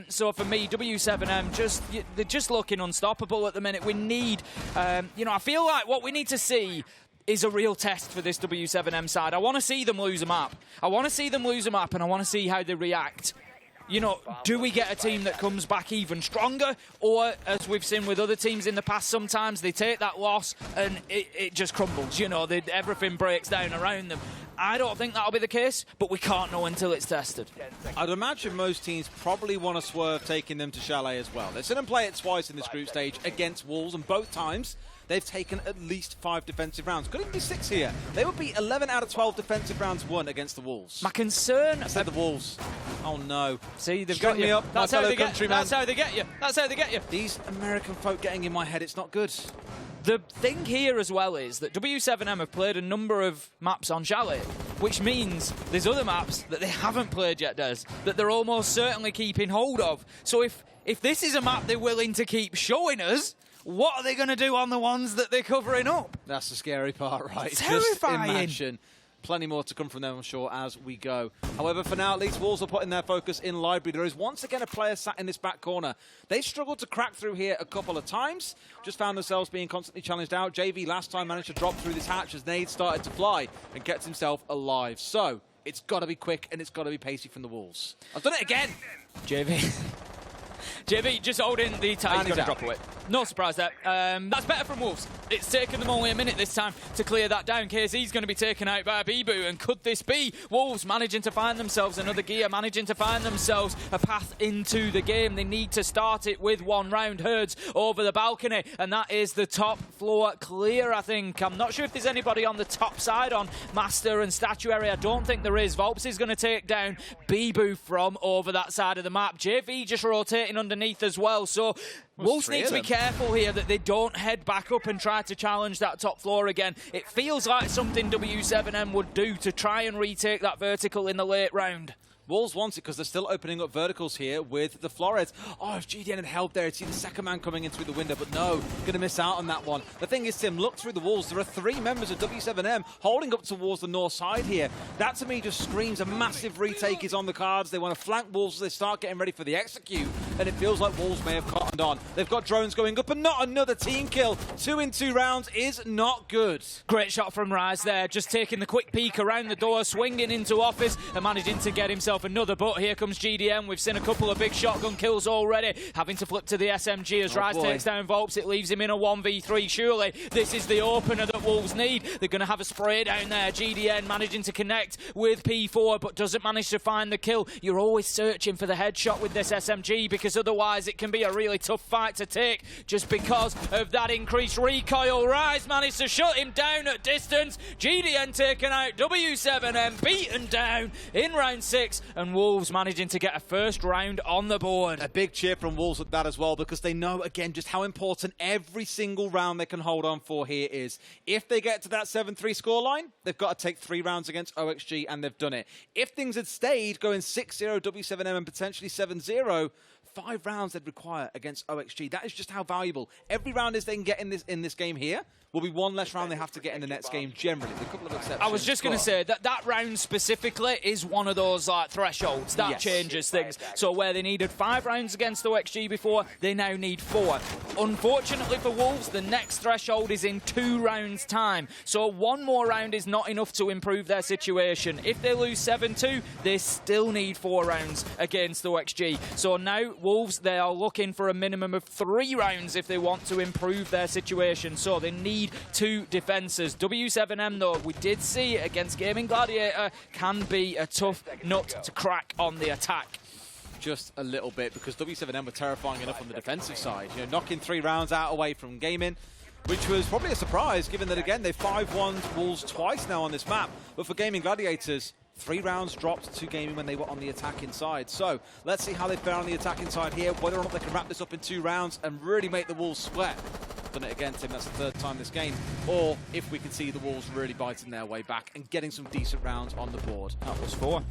So for me, W7M, they're just looking unstoppable at the minute. We need, you know, I feel like what we need to see is a real test for this W7M side. I want to see them lose a map. I want to see them lose a map, and I want to see how they react. You know, do we get a team that comes back even stronger? Or, as we've seen with other teams in the past, sometimes they take that loss and it just crumbles. You know, everything breaks down around them. I don't think that'll be the case, but we can't know until it's tested. I'd imagine most teams probably want to swerve taking them to Chalet as well. They've seen them play it twice in this group stage against Wolves, and both times they've taken at least 5 defensive rounds. Could even be 6 here. They would be 11 out of 12 defensive rounds won against the Wolves. My concern... I said the Wolves. Oh, no. See, they've String got you. me up, That's my how fellow they get. countryman. That's how they get you. That's how they get you. These American folk getting in my head, it's not good. The thing here as well is that W7M have played a number of maps on Chalet, which means there's other maps that they haven't played yet, Des, that they're almost certainly keeping hold of. So if this is a map they're willing to keep showing us, what are they going to do on the ones that they're covering up? That's the scary part, right? Terrifying. Just imagine. Plenty more to come from them, I'm sure, as we go. However, for now, at least Wolves are putting their focus in Library. There is once again a player sat in this back corner. They struggled to crack through here a couple of times. Just found themselves being constantly challenged out. JV last time managed to drop through this hatch as Nade started to fly and gets himself alive. So, it's got to be quick and it's got to be pacey from the Wolves. I've done it again! JV just holding the tie. He's going to drop away. No surprise there. That's better from Wolves. It's taken them only a minute this time to clear that down. KZ's going to be taken out by Bibu. And could this be Wolves managing to find themselves another gear, managing to find themselves a path into the game? They need to start it with 1 round. Herds over the balcony. And that is the top floor clear, I think. I'm not sure if there's anybody on the top side on Master and Statuary. I don't think there is. Volps is going to take down Bibu from over that side of the map. JV just rotating underneath as well. So Wolves need to be careful here that they don't head back up and try to challenge that top floor again. It feels like something W7M would do to try and retake that vertical in the late round. Wolves want it because they're still opening up verticals here with the Flores. Oh, if GDN had held there, he'd see the second man coming in through the window, but no, going to miss out on that one. The thing is, Tim, look through the walls. There are 3 members of W7M holding up towards the north side here. That, to me, just screams a massive retake is on the cards. They want to flank Wolves as they start getting ready for the execute. and it feels like Wolves may have cottoned on. They've got drones going up, and not another team kill. 2 in 2 rounds is not good. Great shot from Rise there, just taking the quick peek around the door, swinging into office and managing to get himself another. But here comes GDM. We've seen a couple of big shotgun kills already, having to flip to the SMG as Rise takes down Volps. It leaves him in a 1v3. Surely this is the opener that Wolves need. They're going to have a spray down there. GDN managing to connect with P4, but doesn't manage to find the kill. You're always searching for the headshot with this SMG, because otherwise it can be a really tough fight to take just because of that increased recoil. Rise managed to shut him down at distance. GDN taken out. W7M beaten down in round 6, and Wolves managing to get a first round on the board. A big cheer from Wolves at that as well, because they know, again, just how important every single round they can hold on for here is. If they get to that 7-3 scoreline, they've got to take 3 rounds against OXG, and they've done it. If things had stayed going 6-0 W7M and potentially 7-0, 5 rounds they'd require against OXG. That is just how valuable every round is they can get in this game here. Will be 1 less round they have to get in the next game generally. With a couple of exceptions. I was just going to say that round specifically is one of those thresholds that changes things. So where they needed 5 rounds against OXG before, they now need 4. Unfortunately for Wolves, the next threshold is in 2 rounds' time. So 1 more round is not enough to improve their situation. If they lose 7-2, they still need 4 rounds against OXG. So now Wolves, they are looking for a minimum of 3 rounds if they want to improve their situation. So they need 2 defences. W7M, though, we did see against Gaming Gladiator, can be a tough nut to crack on the attack. Just a little bit, because W7M were terrifying enough on the defensive side. You know, knocking 3 rounds out away from Gaming, which was probably a surprise, given that, again, they 5-1'd Wolves twice now on this map. But for Gaming Gladiators, 3 rounds dropped to Gaming when they were on the attacking side. So let's see how they fare on the attacking side here, whether or not they can wrap this up in 2 rounds and really make the Wolves sweat. Done it again, Tim, that's the 3rd time this game. Or if we can see the Wolves really biting their way back and getting some decent rounds on the board. That was 4.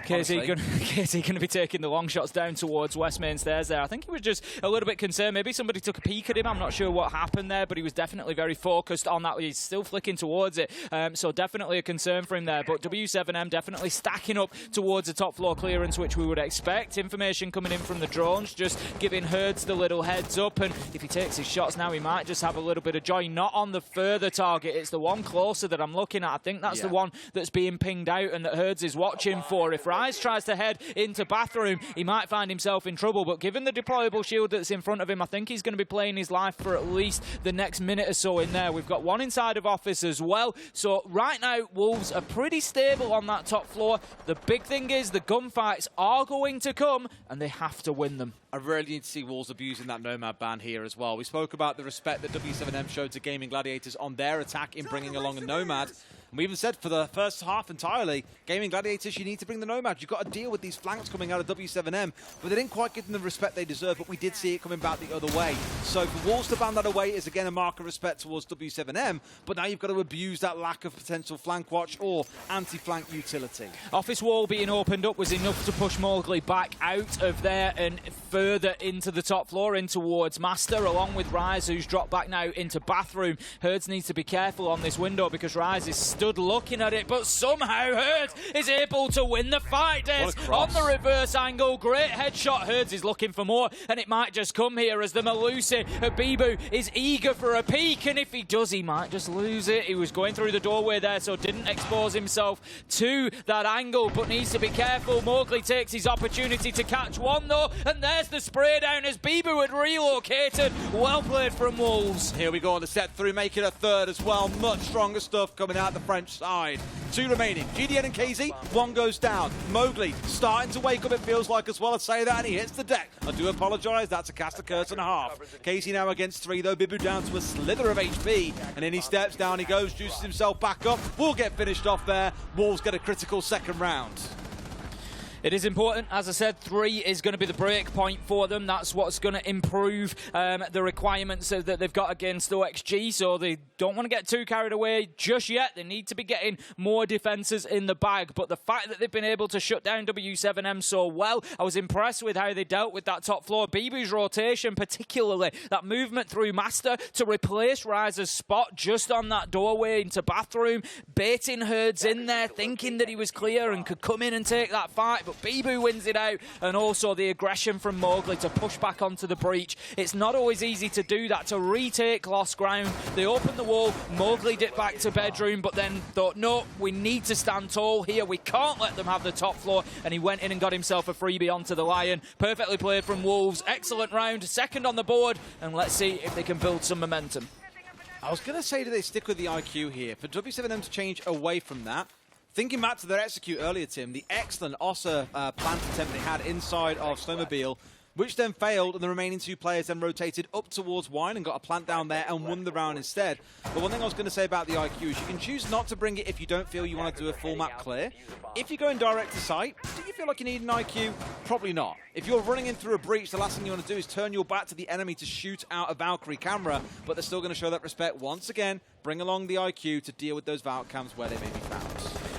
KZ going to be taking the long shots down towards West Main Stairs there. I think he was just a little bit concerned. Maybe somebody took a peek at him. I'm not sure what happened there, but he was definitely very focused on that. He's still flicking towards it, so definitely a concern for him there. But W7M definitely stacking up towards the top floor clearance, which we would expect. Information coming in from the drones, just giving Herds the little heads up, and if he takes his shots now, he might just have a little bit of joy. Not on the further target. It's the one closer that I'm looking at. I think that's the one that's being pinged out and that Herds is watching for. If Rise tries to head into bathroom, he might find himself in trouble, but given the deployable shield that's in front of him, I think he's going to be playing his life for at least the next minute or so in there. We've got one inside of office as well, so right now Wolves are pretty stable on that top floor. The big thing is the gunfights are going to come and they have to win them. I really need to see Wolves abusing that Nomad ban here as well. We spoke about the respect that W7M showed to Gaming Gladiators on their attack in bringing along a Nomad. And we even said for the first half entirely, Gaming Gladiators, you need to bring the Nomad. You've got to deal with these flanks coming out of W7M. But they didn't quite give them the respect they deserve, but we did see it coming back the other way. So for Wolves to ban that away is, again, a mark of respect towards W7M. But now you've got to abuse that lack of potential flank watch or anti-flank utility. Office wall being opened up was enough to push Mowgli back out of there and further into the top floor, in towards Master, along with Rise, who's dropped back now into bathroom. Herds needs to be careful on this window because Rise is stood looking at it, but somehow Herds is able to win the fight. On the reverse angle, great headshot. Herds is looking for more, and it might just come here as the Malusi Habibu is eager for a peek, and if he does, he might just lose it. He was going through the doorway there, so didn't expose himself to that angle, but needs to be careful. Mowgli takes his opportunity to catch one, though, and there's the spray down as Bibu had relocated. Well played from Wolves. Here we go on the set through, make it a 3rd as well. Much stronger stuff coming out the French side. 2 remaining. GDN and KZ, 1 goes down. Mowgli starting to wake up, it feels like, as well. I say that, and he hits the deck. I do apologise, that's a cast of curse and a half. KZ now against 3, though. Bibu down to a slither of HP, and then he steps down, he goes, juices himself back up. We'll get finished off there. Wolves get a critical 2nd round. It is important, as I said, 3 is going to be the break point for them. That's what's going to improve the requirements that they've got against OXG, so they don't want to get too carried away just yet. They need to be getting more defenses in the bag, but the fact that they've been able to shut down W7M so well, I was impressed with how they dealt with that top floor. BB's rotation, particularly that movement through Master to replace Riser's spot just on that doorway into bathroom, baiting Herds in there, thinking that he was clear and could come in and take that fight, but Bibu wins it out, and also the aggression from Mowgli to push back onto the breach. It's not always easy to do that, to retake lost ground. They opened the wall, Mowgli dipped back to bedroom, but then thought, no, we need to stand tall here, we can't let them have the top floor, and he went in and got himself a freebie onto the Lion. Perfectly played from Wolves, excellent round, second on the board, and let's see if they can build some momentum. I was going to say, do they stick with the IQ here? For W7M to change away from that, thinking back to their execute earlier, Tim, the excellent Ossa plant attempt they had inside of Snowmobile, which then failed, and the remaining two players then rotated up towards Wine and got a plant down there and won the round instead. But one thing I was going to say about the IQ is you can choose not to bring it if you don't feel you want to do a full map clear. If you're going direct to site, do you feel like you need an IQ? Probably not. If you're running in through a breach, the last thing you want to do is turn your back to the enemy to shoot out a Valkyrie camera, but they're still going to show that respect. Once again, bring along the IQ to deal with those Valk cams where they may be found.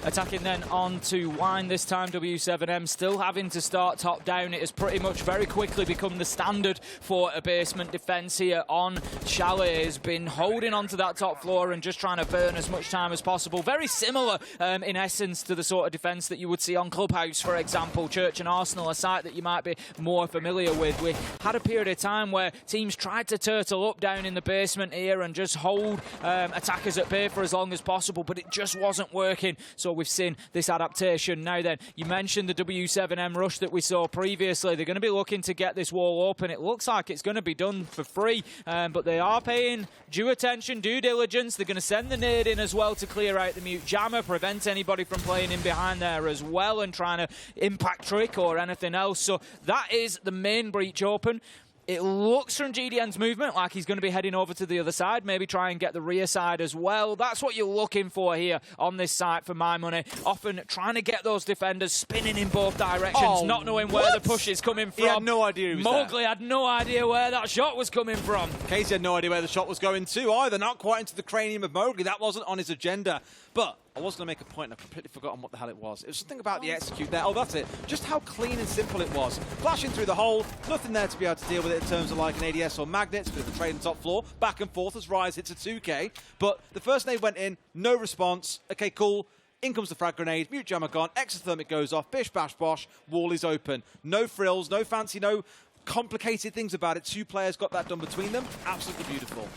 Attacking then on to Wine this time, W7M still having to start top down. It has pretty much very quickly become the standard for a basement defence here on Chalet. Has been holding onto that top floor and just trying to burn as much time as possible. Very similar in essence to the sort of defence that you would see on Clubhouse, for example, Church and Arsenal, a site that you might be more familiar with. We had a period of time where teams tried to turtle up down in the basement here and just hold attackers at bay for as long as possible, but it just wasn't working. So we've seen this adaptation. Now then, you mentioned the W7M rush that we saw previously. They're going to be looking to get this wall open. It looks like it's going to be done for free, but they are paying due attention, due diligence. They're going to send the nade in as well to clear out the mute jammer, prevent anybody from playing in behind there as well and trying to impact trick or anything else. So that is the main breach open. It looks from GDN's movement like he's going to be heading over to the other side, maybe try and get the rear side as well. That's what you're looking for here on this site for my money. Often trying to get those defenders spinning in both directions, not knowing where the push is coming from. He had no idea he was Mowgli there. had no idea where that shot was coming from. Casey had no idea where the shot was going to either. Not quite into the cranium of Mowgli. That wasn't on his agenda. But I was going to make a point, and I've completely forgotten what the hell it was. It was something about the execute there. Oh, that's it. Just how clean and simple it was. Flashing through the hole, nothing there to be able to deal with it in terms of like an ADS or magnets, bit of a trade on top floor, back and forth as Rise hits a 2K. But the first nade went in, no response. Okay, cool. In comes the frag grenade, mute jammer gone, exothermic goes off, bish bash bosh, wall is open. No frills, no fancy, no complicated things about it. Two players got that done between them. Absolutely beautiful.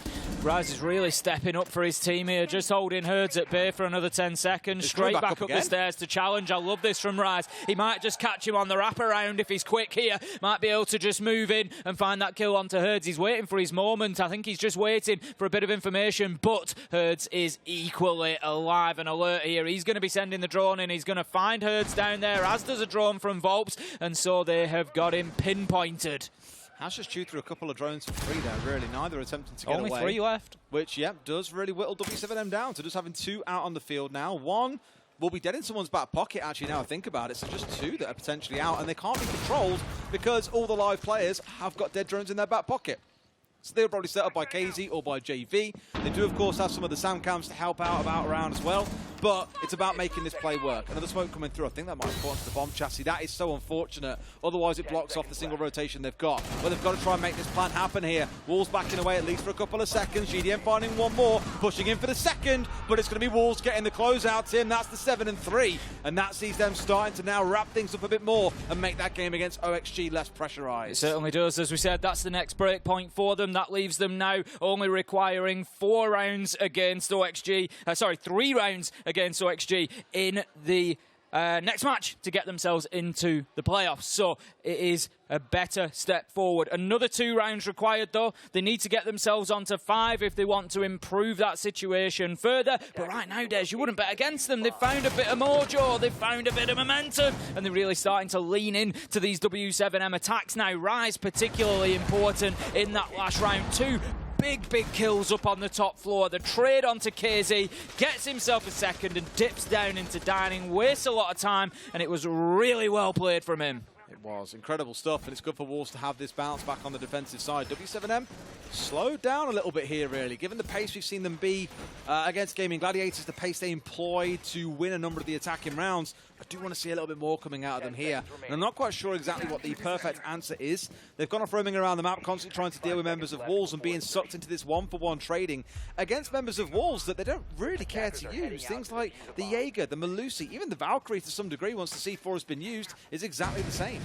Rise is really stepping up for his team here, just holding Herds at bay for another 10 seconds. It's straight back up again. the stairs to challenge. I love this from Rise. He might just catch him on the wraparound if he's quick here. Might be able to just move in and find that kill onto Herds. He's waiting for his moment. I think he's just waiting for a bit of information, but Herds is equally alive and alert here. He's going to be sending the drone in. He's going to find Herds down there, as does a drone from Volps, and so they have got him pinpointed. Has just chewed through a couple of drones for free there, really. Neither attempting to get Only away. 3 left. Which, yeah, does really whittle W7M down to just having 2 out on the field now. 1 will be dead in someone's back pocket, actually, now I think about it. So just 2 that are potentially out, and they can't be controlled because all the live players have got dead drones in their back pocket. So they were probably set up by KZ or by JV. They do, of course, have some of the sound cams to help out about around as well. But it's about making this play work. Another smoke coming through. I think that might have caught onto the bomb chassis. That is so unfortunate. Otherwise, it blocks off the single rotation they've got. But they've got to try and make this plan happen here. Wolves backing away at least for a couple of seconds. GDM finding one more. Pushing in for the second. But it's going to be Wolves getting the closeout, Tim. That's the 7 and 3. And that sees them starting to now wrap things up a bit more and make that game against OXG less pressurized. It certainly does. As we said, that's the next break point for them. That leaves them now only requiring 4 rounds against OXG. 3 rounds against OXG in the next match to get themselves into the playoffs. So it is a better step forward. Another 2 rounds required, though. They need to get themselves onto 5 if they want to improve that situation further. But right now, Des, you wouldn't bet against them. They've found a bit of mojo. They've found a bit of momentum. And they're really starting to lean in to these W7M attacks now. Rise particularly important in that last round. 2 big kills up on the top floor. The trade onto KZ, gets himself a second and dips down into dining, wastes a lot of time, and it was really well played from him. It was incredible stuff, and it's good for Wolves to have this bounce back on the defensive side. W7M slowed down a little bit here, really. Given the pace we've seen them be against Gaming Gladiators, the pace they employ to win a number of the attacking rounds, I do want to see a little bit more coming out of them here. And I'm not quite sure exactly what the perfect answer is. They've gone off roaming around the map, constantly trying to deal with members of Wolves and being sucked into this one-for-one trading against members of Wolves that they don't really care to use. Things like the Jaeger, the Melusi, even the Valkyrie to some degree, once the C4 has been used, is exactly the same.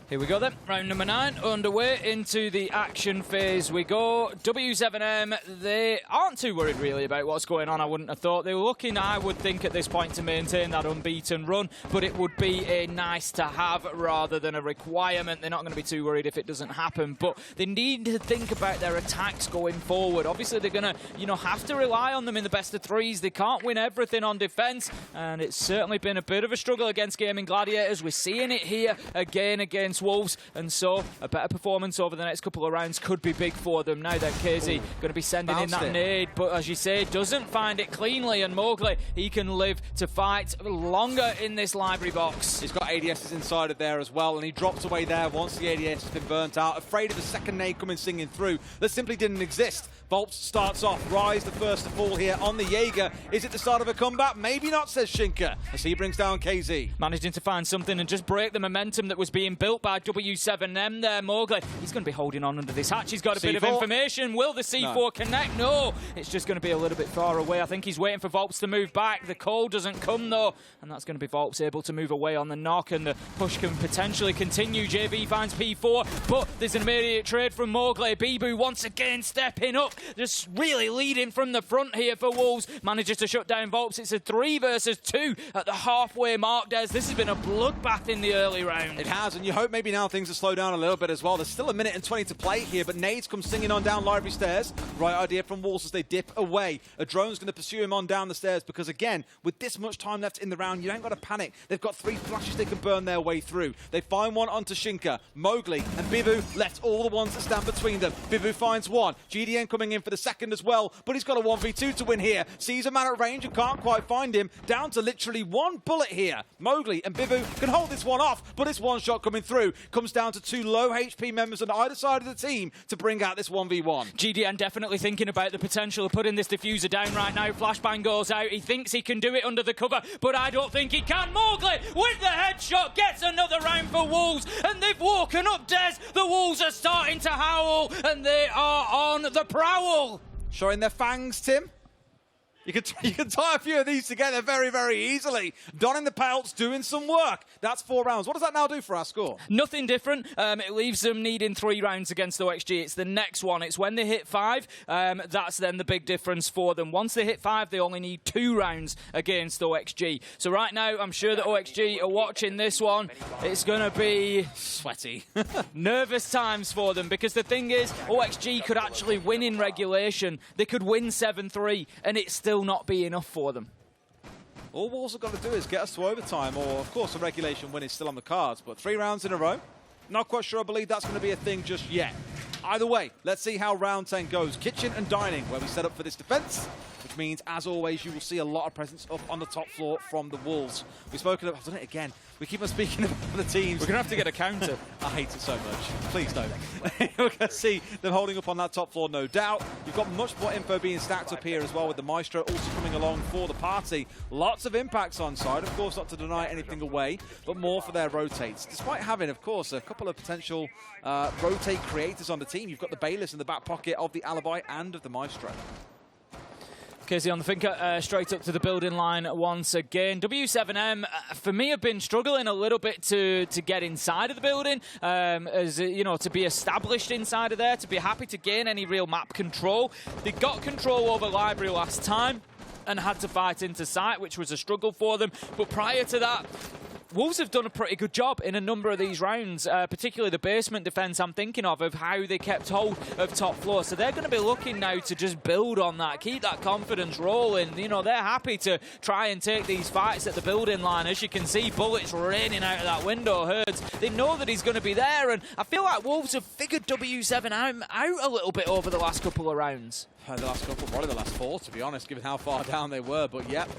Here we go then, round number 9 underway, into the action phase we go. W7M, they aren't too worried really about what's going on, I wouldn't have thought. They were looking, I would think, at this point to maintain that unbeaten run, but it would be a nice to have rather than a requirement. They're not going to be too worried if it doesn't happen, but they need to think about their attacks going forward. Obviously they're going to, have to rely on them in the best of threes. They can't win everything on defense, and it's certainly been a bit of a struggle against Gaming Gladiators. We're seeing it here again against Wolves, and so a better performance over the next couple of rounds could be big for them. Now then, KZ going to be sending in that nade, but as you say, doesn't find it cleanly, and Mowgli, he can live to fight longer in this library box. He's got ADSs inside of there as well, and he drops away there once the ADS has been burnt out, afraid of a second nade coming singing through that simply didn't exist. Volps starts off, Rise the first to fall here on the Jaeger. Is it the start of a comeback? Maybe not, says Shinka, as he brings down KZ. Managing to find something and just break the momentum that was being built by W7M there, Mowgli. He's going to be holding on under this hatch. He's got a bit of information. Will the C4 connect? No. It's just going to be a little bit far away. I think he's waiting for Volps to move back. The call doesn't come, though, and that's going to be Volps able to move away on the knock, and the push can potentially continue. JB finds P4, but there's an immediate trade from Mowgli. Bibu once again stepping up, just really leading from the front here for Wolves. Manages to shut down Volps. It's a 3 versus 2 at the halfway mark, Des. This has been a bloodbath in the early round. It has, and you hope maybe now things will slow down a little bit as well. There's still a minute and 20 to play here, but nades come singing on down library stairs. Right idea from Wolves as they dip away. A drone's going to pursue him on down the stairs because, again, with this much time left in the round, you ain't got to panic. They've got 3 flashes they can burn their way through. They find one onto Shinka. Mowgli and Bibu left all the ones that stand between them. Bibu finds one. GDN coming in for the second as well, but he's got a 1v2 to win here. Sees a man at range and can't quite find him. Down to literally 1 bullet here. Mowgli and Bibu can hold this one off, but it's one shot coming through. Comes down to 2 low HP members on either side of the team to bring out this 1v1. GDN definitely thinking about the potential of putting this diffuser down right now. Flashbang goes out. He thinks he can do it under the cover, but I don't think he can. Mowgli with the headshot gets another round for Wolves, and they've woken up, Des. The Wolves are starting to howl, and they are on the prowl. Showing their fangs, Tim. You can tie a few of these together very, very easily. Donning the pelts, doing some work. That's 4 rounds. What does that now do for our score? Nothing different. It leaves them needing 3 rounds against OXG. It's the next one. It's when they hit 5. That's then the big difference for them. Once they hit 5, they only need 2 rounds against OXG. So right now, I'm sure that OXG are watching this one. It's going to be sweaty. Nervous times for them, because the thing is, OXG could actually win in regulation. They could win 7-3, and it's still not be enough for them. All Wolves have got to do is get us to overtime, or of course a regulation win is still on the cards, but 3 rounds in a row, not quite sure I believe that's going to be a thing just yet. Either way, let's see how round 10 goes. Kitchen and dining, where we set up for this defense, which means, as always, you will see a lot of presence up on the top floor from the Wolves. We've spoken about, I've done it again. We keep on speaking about the teams. We're going to have to get a counter. I hate it so much. Please don't. We're going to see them holding up on that top floor, no doubt. You've got much more info being stacked up here as well, with the Maestro also coming along for the party. Lots of impacts on side. Of course, not to deny anything away, but more for their rotates. Despite having, of course, a couple of potential rotate creators on the team, you've got the Bayless in the back pocket of the Alibi and of the Maestro. Casey on the thinker, straight up to the building line once again. W7M, for me, have been struggling a little bit to get inside of the building, as you know, to be established inside of there, to be happy to gain any real map control. They got control over library last time and had to fight into sight, which was a struggle for them. But prior to that, Wolves have done a pretty good job in a number of these rounds, particularly the basement defence I'm thinking of how they kept hold of top floor. So they're going to be looking now to just build on that, keep that confidence rolling. You know, they're happy to try and take these fights at the building line. As you can see, bullets raining out of that window. Hurts, they know that he's going to be there, and I feel like Wolves have figured W7 out a little bit over the last couple of rounds. The last couple, probably the last 4, to be honest, given how far down they were. But yep,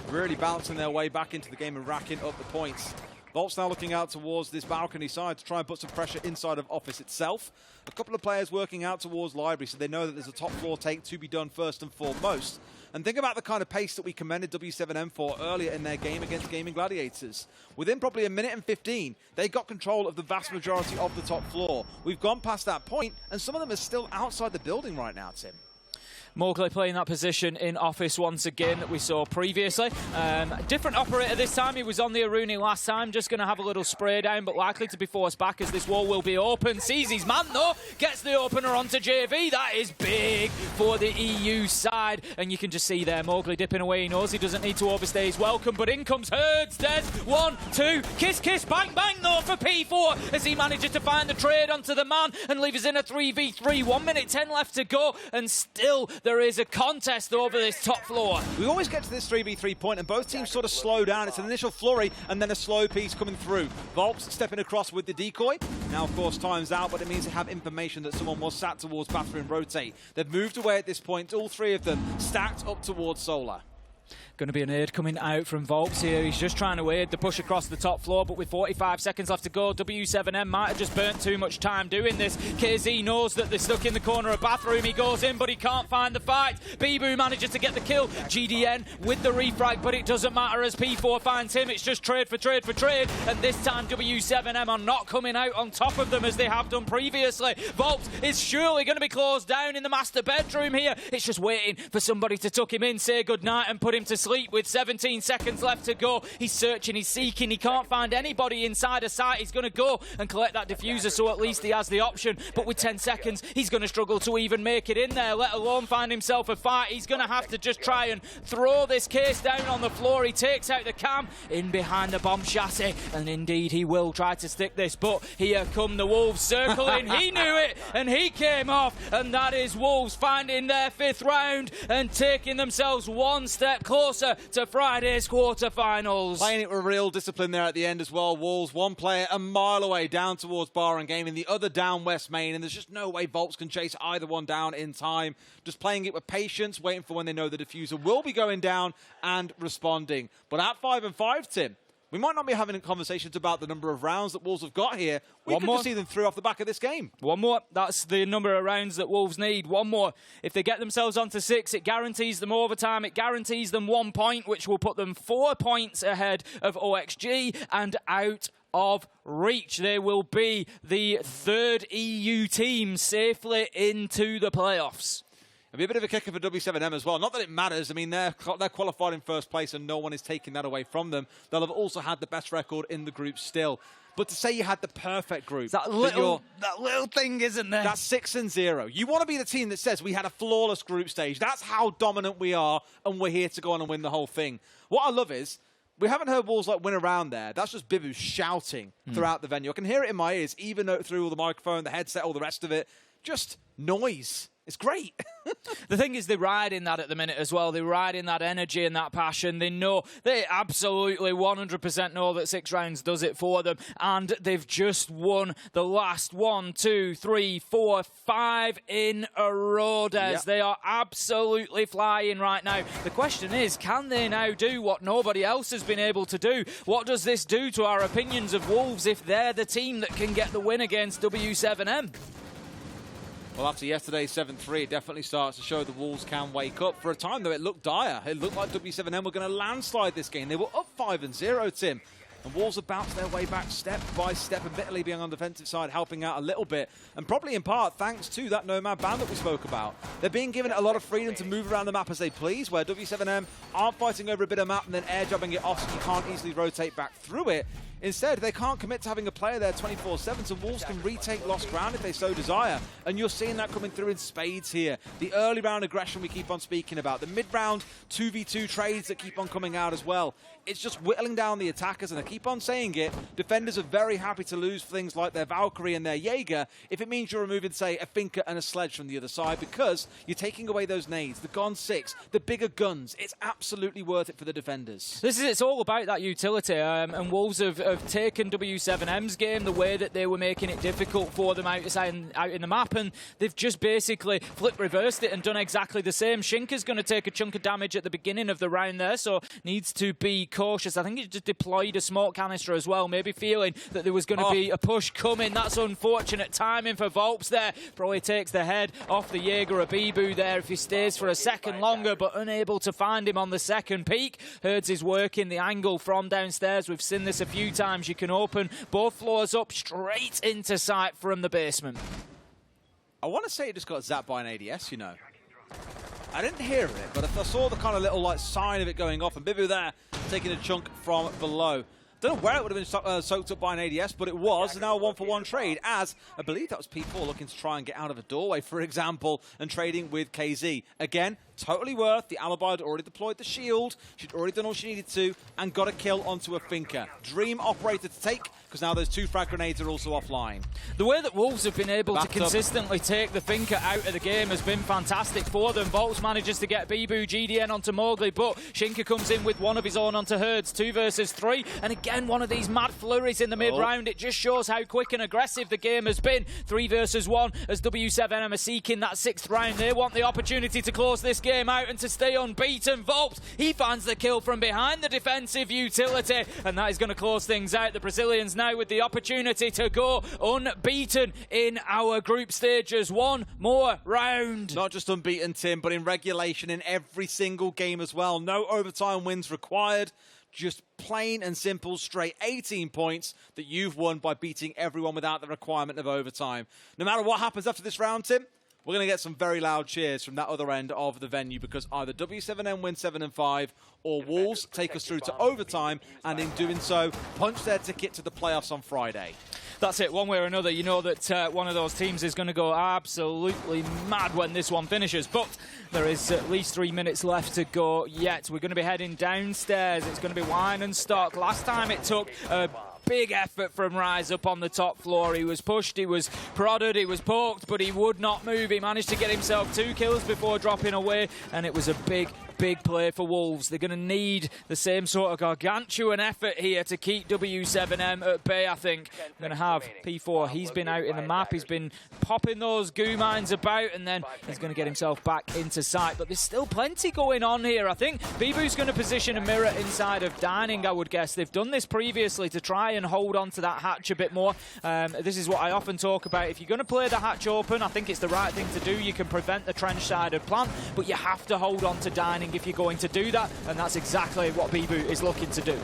really bouncing their way back into the game and racking up the points. Volts now looking out towards this balcony side to try and put some pressure inside of office itself. A couple of players working out towards library, so they know that there's a top floor take to be done first and foremost. And think about the kind of pace that we commended W7M for earlier in their game against Gaming Gladiators. Within probably a minute and 15, they got control of the vast majority of the top floor. We've gone past that point, and some of them are still outside the building right now, Tim. Mowgli playing that position in office once again that we saw previously. Different operator this time. He was on the Aruni last time. Just going to have a little spray down, but likely to be forced back as this wall will be open. Sees his man though. Gets the opener onto JV. That is big for the EU side. And you can just see there Mowgli dipping away. He knows he doesn't need to overstay his welcome, but in comes Herds. Dead. 1, 2. Kiss, kiss. Bang, bang though for P4 as he manages to find the trade onto the man and leave us in a 3v3. 1 minute 10 left to go, and still there is a contest over this top floor. We always get to this 3v3 point and both teams sort of slow down. It's an initial flurry and then a slow piece coming through. Volps stepping across with the decoy. Now, of course, time's out, but it means they have information that someone was sat towards bathroom rotate. They've moved away at this point, all three of them stacked up towards Solar. Going to be an aid coming out from Volps here. He's just trying to aid the push across the top floor, but with 45 seconds left to go, W7M might have just burnt too much time doing this. KZ knows that they're stuck in the corner of bathroom. He goes in, but he can't find the fight. Bibu manages to get the kill. GDN with the refrag, but it doesn't matter as P4 finds him. It's just trade for trade for trade, and this time W7M are not coming out on top of them as they have done previously. Volps is surely going to be closed down in the master bedroom here. It's just waiting for somebody to tuck him in, say goodnight, and put him to sleep with 17 seconds left to go. He's searching, he's seeking, he can't find anybody inside a site. He's going to go and collect that diffuser, so at least he has the option, but with 10 seconds he's going to struggle to even make it in there, let alone find himself a fight. He's going to have to just try and throw this case down on the floor. He takes out the cam in behind the bomb chassis, and indeed he will try to stick this, but here come the Wolves circling. He knew it and he came off, and that is Wolves finding their 5th round and taking themselves one step closer to Friday's quarterfinals. Playing it with real discipline there at the end as well. Wolves, one player a mile away down towards Bar and Gaming, the other down West Main, and there's just no way Volts can chase either one down in time. Just playing it with patience, waiting for when they know the diffuser will be going down and responding. But at 5 and 5, Tim, we might not be having conversations about the number of rounds that Wolves have got here. We could just see them through off the back of this game. One more. That's the number of rounds that Wolves need. One more. If they get themselves onto 6, it guarantees them overtime. It guarantees them 1 point, which will put them 4 points ahead of OXG and out of reach. They will be the 3rd EU team safely into the playoffs. It'll be a bit of a kicker for W7M as well. Not that it matters. I mean, they're qualified in first place and no one is taking that away from them. They'll have also had the best record in the group still. But to say you had the perfect group. That little thing, isn't there? That's 6 and 0. You want to be the team that says we had a flawless group stage. That's how dominant we are, and we're here to go on and win the whole thing. What I love is, we haven't heard Wolves like win around there. That's just Bibu shouting throughout the venue. I can hear it in my ears, even through all the microphone, the headset, all the rest of it. Just noise. It's great. The thing is, they ride in that at the minute as well. They ride in that energy and that passion. They know, they absolutely 100% know that 6 rounds does it for them. And they've just won the last 1, 2, 3, 4, 5 in a row, Des. Yep. They are absolutely flying right now. The question is, can they now do what nobody else has been able to do? What does this do to our opinions of Wolves if they're the team that can get the win against W7M? Well, after yesterday's 7-3, it definitely starts to show the Wolves can wake up. For a time, though, it looked dire. It looked like W7M were going to landslide this game. They were up 5 and 0, Tim. And Wolves have bounced their way back step by step, and bitterly being on the defensive side, helping out a little bit. And probably in part thanks to that Nomad ban that we spoke about. They're being given a lot of freedom to move around the map as they please, where W7M aren't fighting over a bit of map and then air jobbing it off so you can't easily rotate back through it. Instead, they can't commit to having a player there 24/7, so Wolves can retake lost ground if they so desire. And you're seeing that coming through in spades here. The early round aggression we keep on speaking about. The mid-round 2v2 trades that keep on coming out as well. It's just whittling down the attackers, and I keep on saying it, defenders are very happy to lose things like their Valkyrie and their Jaeger if it means you're removing, say, a Finker and a Sledge from the other side, because you're taking away those nades, the Gon 6, the bigger guns. It's absolutely worth it for the defenders. It's all about that utility, and Wolves have have taken W7M's game, the way that they were making it difficult for them out in the map, and they've just basically flip-reversed it and done exactly the same. Shinka's going to take a chunk of damage at the beginning of the round there, so needs to be cautious. I think he just deployed a smoke canister as well, maybe feeling that there was going to be a push coming. That's unfortunate timing for Volps there. Probably takes the head off the Jaeger Abibu there if he stays for a second longer, but unable to find him on the second peak. Herds is working the angle from downstairs. We've seen this a few times. You can open both floors up straight into sight from the basement. I want to say it just got zapped by an ADS, you know. I didn't hear it, but I saw the kind of little like sign of it going off, and Bibu there taking a chunk from below. Don't know where it would have been soaked up by an ADS, but it was now a 1-for-1 trade, as I believe that was P4 looking to try and get out of a doorway, for example, and trading with KZ. Again, totally worth. The Alibi had already deployed the shield. She'd already done all she needed to and got a kill onto a Finker. Dream operator to take, because now those 2 frag grenades are also offline. The way that Wolves have been able to consistently take the Finker out of the game has been fantastic for them. Volts manages to get Bibu GDN onto Mowgli, but Shinka comes in with one of his own onto Herds, 2 versus 3, and again one of these mad flurries in the mid-round. It just shows how quick and aggressive the game has been. 3 versus 1 as W7M are seeking that 6th round. They want the opportunity to close this game out and to stay unbeaten. Volps, he finds the kill from behind the defensive utility, and that is going to close things out. The Brazilians now with the opportunity to go unbeaten in our group stages. One more round. Not just unbeaten, Tim, but in regulation in every single game as well. No overtime wins required. Just plain and simple, straight 18 points that you've won by beating everyone without the requirement of overtime. No matter what happens after this round, Tim, we're going to get some very loud cheers from that other end of the venue, because either W7M win 7 and 5 or Wolves take us through to overtime, and in doing so, punch their ticket to the playoffs on Friday. That's it, one way or another. You know that one of those teams is going to go absolutely mad when this one finishes, but there is at least 3 minutes left to go yet. We're going to be heading downstairs. It's going to be wine and stock. Last time it took a big effort from Rise up on the top floor. He was pushed, he was prodded, he was poked, but he would not move. He managed to get himself 2 kills before dropping away, and it was a big play for Wolves. They're going to need the same sort of gargantuan effort here to keep W7M at bay, I think. We're going to have P4. He's been out in the map. He's been popping those goo mines about, and then he's going to get himself back into sight. But there's still plenty going on here. I think Bibu's going to position a mirror inside of Dining, I would guess. They've done this previously to try and hold on to that hatch a bit more. This is what I often talk about. If you're going to play the hatch open, I think it's the right thing to do. You can prevent the trench-sided plant, but you have to hold on to Dining if you're going to do that, and that's exactly what Bibu is looking to do.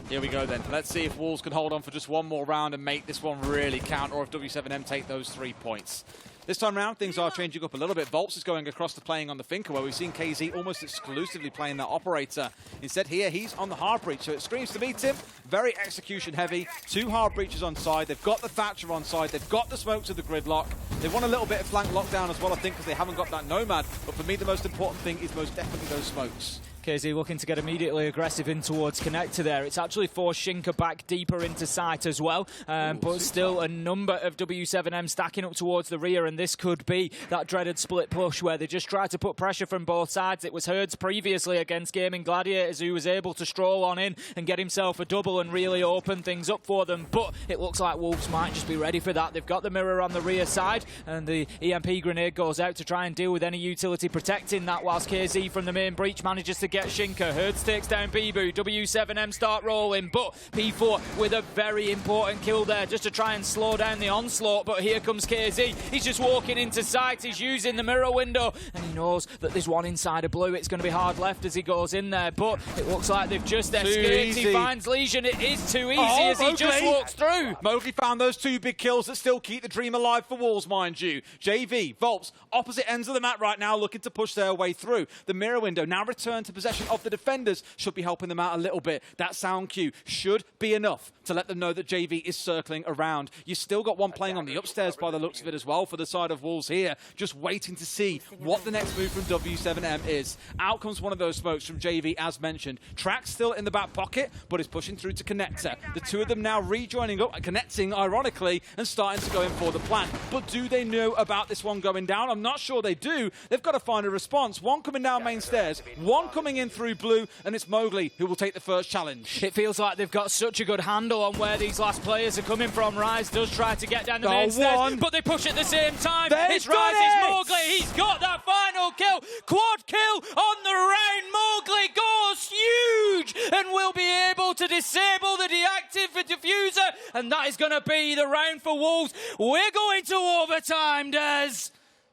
Here we go then. Let's see if Wolves can hold on for just one more round and make this one really count, or if W7M take those 3 points. This time round, things are changing up a little bit. Volts is going across to playing on the Finker, where we've seen KZ almost exclusively playing that operator. Instead here, he's on the hard breach. So it screams to me, Tim, very execution heavy. 2 hard breaches on side. They've got the Thatcher on side. They've got the smokes of the gridlock. They want a little bit of flank lockdown as well, I think, because they haven't got that Nomad. But for me, the most important thing is most definitely those smokes. KZ looking to get immediately aggressive in towards Connector there. It's actually forced Shinka back deeper into sight as well, but still a number of W7M stacking up towards the rear, and this could be that dreaded split push where they just tried to put pressure from both sides. It was Herds previously against Gaming Gladiators, who was able to stroll on in and get himself a double and really open things up for them, but it looks like Wolves might just be ready for that. They've got the mirror on the rear side, and the EMP grenade goes out to try and deal with any utility protecting that, whilst KZ from the main breach manages to get Shinka. Herds takes down Bibu. W7M start rolling, but P4 with a very important kill there just to try and slow down the onslaught. But here comes KZ. He's just walking into sight. He's using the mirror window, and he knows that there's one inside of blue. It's going to be hard left as he goes in there, but it looks like they've just escaped. He finds Legion. It is too easy as he just walks through. Mowgli found those 2 big kills that still keep the dream alive for Wolves, mind you. JV, Volps, opposite ends of the map right now, looking to push their way through. The mirror window now returned to possession of the defenders, should be helping them out a little bit. That sound cue should be enough to let them know that JV is circling around. You've still got one playing on the upstairs by the looks of it as well for the side of Wolves here, just waiting to see what the next move from W7M is. Out comes one of those smokes from JV, as mentioned. Track's still in the back pocket, but is pushing through to Connector. The 2 of them now rejoining up, connecting ironically, and starting to go in for the plant. But do they know about this one going down? I'm not sure they do. They've got to find a response. One coming down main stairs, one coming coming in through blue, and it's Mowgli who will take the first challenge. It feels like they've got such a good handle on where these last players are coming from. Rise does try to get down the main stairs, but they push at the same time. It's Rise, it's Mowgli. He's got that final kill. Quad kill on the round. Mowgli goes huge and will be able to disable the deactive diffuser, and that is going to be the round for Wolves. We're going to overtime, Des.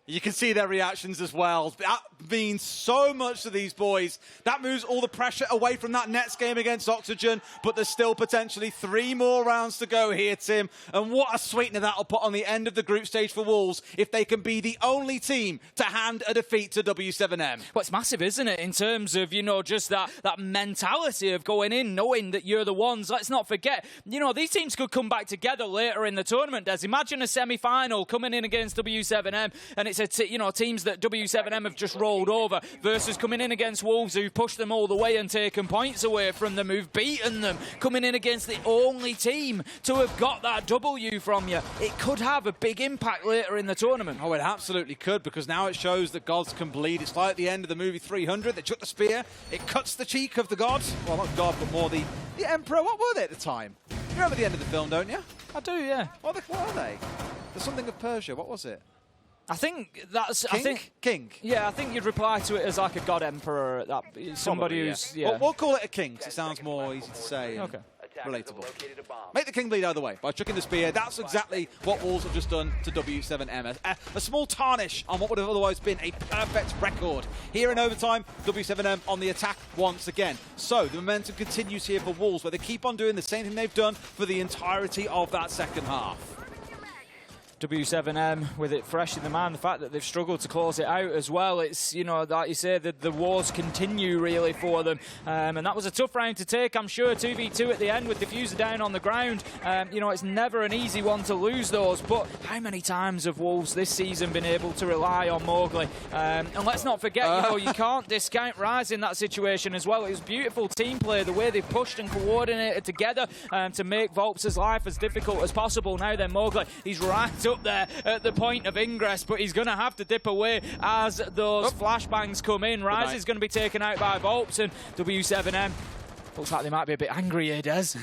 You can see their reactions as well. That means so much to these boys. That moves all the pressure away from that Nets game against Oxygen, but there's still potentially 3 more rounds to go here, Tim. And what a sweetener that'll put on the end of the group stage for Wolves if they can be the only team to hand a defeat to W7M. Well, it's massive, isn't it, in terms of, just that mentality of going in, knowing that you're the ones. Let's not forget, these teams could come back together later in the tournament, Des. Imagine a semi-final coming in against W7M, and it's teams that W7M have just rolled over versus coming in against Wolves who've pushed them all the way and taken points away from them, who've beaten them, coming in against the only team to have got that W from you. It could have a big impact later in the tournament. Oh, it absolutely could, because now it shows that gods can bleed. It's like at the end of the movie 300. They took the spear, it cuts the cheek of the god. Well, not god, but more the emperor. What were they at the time? You remember the end of the film, don't you? I do, yeah. What are they? There's something of Persia. What was it? I think that's... King? Yeah, I think you'd reply to it as like a god emperor. Somebody probably, who's... Yeah. We'll call it a king, because it sounds more easy to say. Okay. Relatable. Make the king bleed either way by chucking the spear. That's exactly what Wolves have just done to W7M. A small tarnish on what would have otherwise been a perfect record. Here in overtime, W7M on the attack once again. So the momentum continues here for Wolves, where they keep on doing the same thing they've done for the entirety of that second half. W7M with it fresh in the mind, the fact that they've struggled to close it out as well. It's, like you say, the wars continue really for them. And that was a tough round to take, I'm sure. 2v2 at the end with diffuser down on the ground. It's never an easy one to lose those. But how many times have Wolves this season been able to rely on Mowgli? And let's not forget, you can't discount Rise in that situation as well. It was beautiful team play, the way they pushed and coordinated together to make Volp's life as difficult as possible. Now then, Mowgli, he's right up there at the point of ingress, but he's going to have to dip away as those flashbangs come in. Rise is going to be taken out by Volps, and W7M looks like they might be a bit angry here, Des.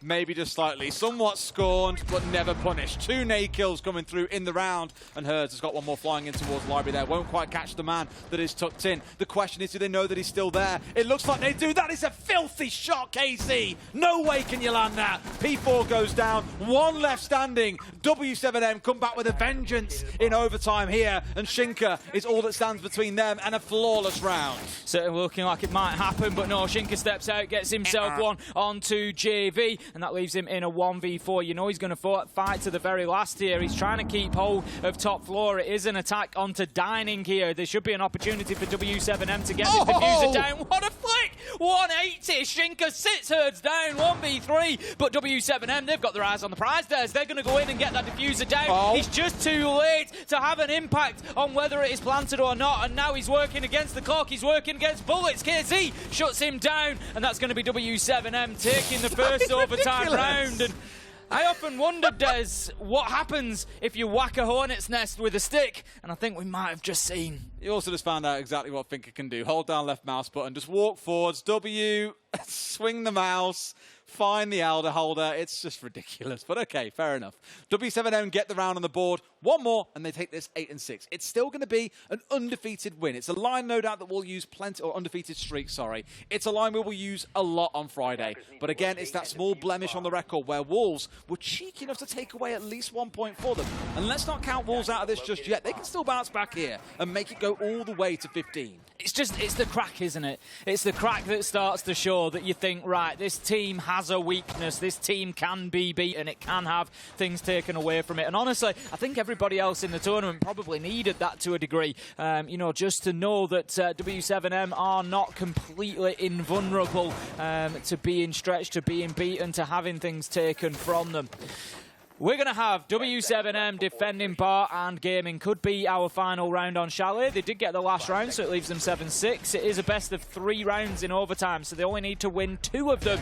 Maybe just slightly. Somewhat scorned, but never punished. 2 nade kills coming through in the round, and Herds has got one more flying in towards the library there. Won't quite catch the man that is tucked in. The question is, do they know that he's still there? It looks like they do. That is a filthy shot, KC. No way can you land that. P4 goes down. 1 left standing. W7M come back with a vengeance in overtime here, and Shinka is all that stands between them and a flawless round. Certainly looking like it might happen, but no, Shinka steps out, gets himself one onto JV, and that leaves him in a 1v4. He's going to fight to the very last here. He's trying to keep hold of top floor. It is an attack onto Dining here. There should be an opportunity for W7M to get this diffuser down. What a flick! 180. Shinka sits Herds down, 1v3, but W7M, they've got their eyes on the prize there. They're going to go in and get that diffuser down. He's just too late to have an impact on whether it is planted or not, and now he's working against the clock. He's working against bullets. KZ shuts him down, and that's going to be W7M taking the first overtime round. And I often wondered, Des, what happens if you whack a hornet's nest with a stick? And I think we might have just seen. You also just found out exactly what Finker can do. Hold down left mouse button, just walk forwards, W, swing the mouse, find the Elder Holder. It's just ridiculous, but okay, fair enough. W7M get the round on the board. 1 more, and they take this 8-6. It's still going to be an undefeated win. It's a line, no doubt, that we'll use plenty, or undefeated streak, sorry. It's a line we will use a lot on Friday. But again, it's that small blemish on the record where Wolves were cheeky enough to take away at least 1 point for them. And let's not count Wolves out of this just yet. They can still bounce back here and make it go all the way to 15. It's the crack, isn't it? It's the crack that starts to show that you think, right, this team has a weakness. This team can be beaten. It can have things taken away from it. And honestly, I think everybody else in the tournament probably needed that to a degree. Just to know that W7M are not completely invulnerable to being stretched, to being beaten, to having things taken from them. We're going to have W7M defending bar and gaming. Could be our final round on Chalet. They did get the last round, so it leaves them 7-6. It is a best of 3 rounds in overtime, so they only need to win 2 of them.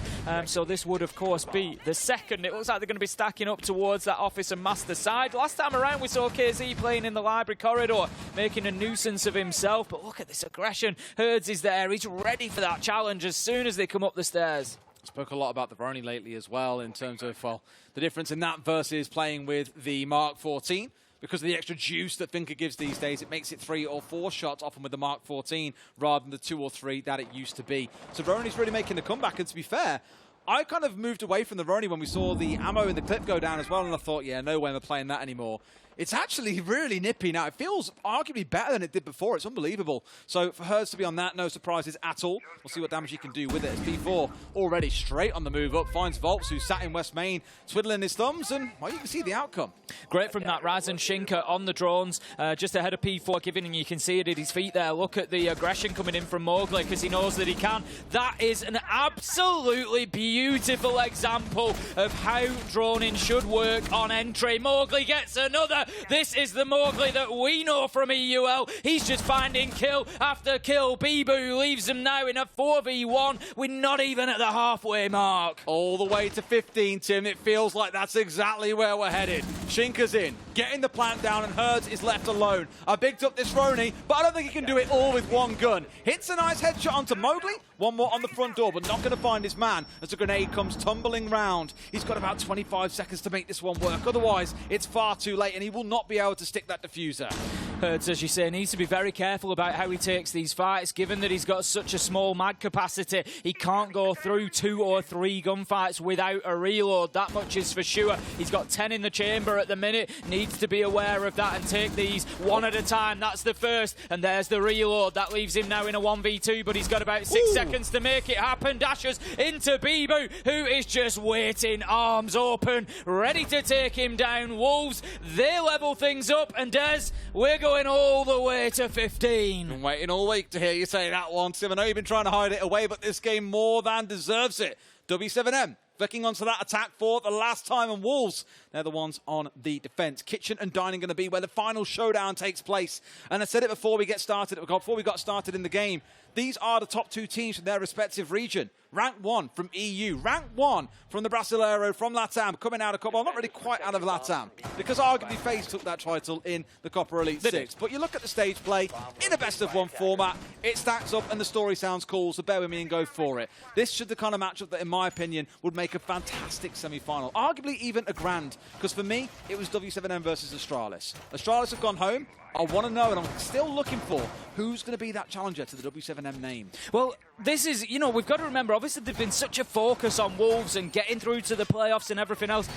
So this would, of course, be the second. It looks like they're going to be stacking up towards that office and master side. Last time around, we saw KZ playing in the library corridor, making a nuisance of himself. But look at this aggression. Herds is there. He's ready for that challenge as soon as they come up the stairs. Spoke a lot about the Vroni lately as well in terms of, well, the difference in that versus playing with the Mark 14. Because of the extra juice that Finker gives these days, it makes it 3 or 4 shots often with the Mark 14 rather than the 2 or 3 that it used to be. So Vroni's really making a comeback, and to be fair, I kind of moved away from the Vroni when we saw the ammo and the clip go down as well, and I thought, yeah, no way am I playing that anymore. It's actually really nippy now. It feels arguably better than it did before. It's unbelievable. So for Herds to be on that, no surprises at all. We'll see what damage he can do with it. As P4 already straight on the move up, finds Volts, who sat in West Main, twiddling his thumbs, and, well, you can see the outcome. Great from that Raz and Shinka on the drones, just ahead of P4, giving him, you can see it at his feet there. Look at the aggression coming in from Mowgli, because he knows that he can. That is an absolutely beautiful example of how droning should work on entry. Mowgli gets another. This is the Mowgli that we know from EUL. He's just finding kill after kill. Bibu leaves him now in a 4v1. We're not even at the halfway mark. All the way to 15, Tim. It feels like that's exactly where we're headed. Shinka's in, getting the plant down, and Herds is left alone. I picked up this Vroni, but I don't think he can do it all with one gun. Hits a nice headshot onto Mowgli. One more on the front door, but not going to find his man as a grenade comes tumbling round. He's got about 25 seconds to make this one work. Otherwise, it's far too late, and he will not be able to stick that diffuser. Herds, as you say, needs to be very careful about how he takes these fights, given that he's got such a small mag capacity. He can't go through 2 or 3 gunfights without a reload. That much is for sure. He's got 10 in the chamber at the minute. Needs to be aware of that and take these one at a time. That's the first, and there's the reload. That leaves him now in a 1v2, but he's got about 6 seconds to make it happen. Dashes into Bibu, who is just waiting, arms open, ready to take him down. Wolves, they level things up, and Des, we're going all the way to 15. Been waiting all week to hear you say that one, Tim. I know you've been trying to hide it away, but this game more than deserves it. W7M flicking onto that attack for the last time, and Wolves, they're the ones on the defense. Kitchen and dining going to be where the final showdown takes place. And I said it before we got started in the game. These are the top 2 teams from their respective region. Rank 1 from EU, rank 1 from the Brasileiro, from LATAM, coming out of Copa. Well, not really quite out of LATAM, because arguably FaZe took that title in the Copper Elite 6. But you look at the stage play, in a best-of-1 format, it stacks up and the story sounds cool, so bear with me and go for it. This should be the kind of matchup that, in my opinion, would make a fantastic semi-final, arguably even a grand, because for me, it was W7M versus Astralis. Astralis have gone home. I want to know, and I'm still looking for who's going to be that challenger to the W7M name. Well, this is, you know, we've got to remember, obviously there's been such a focus on Wolves and getting through to the playoffs and everything else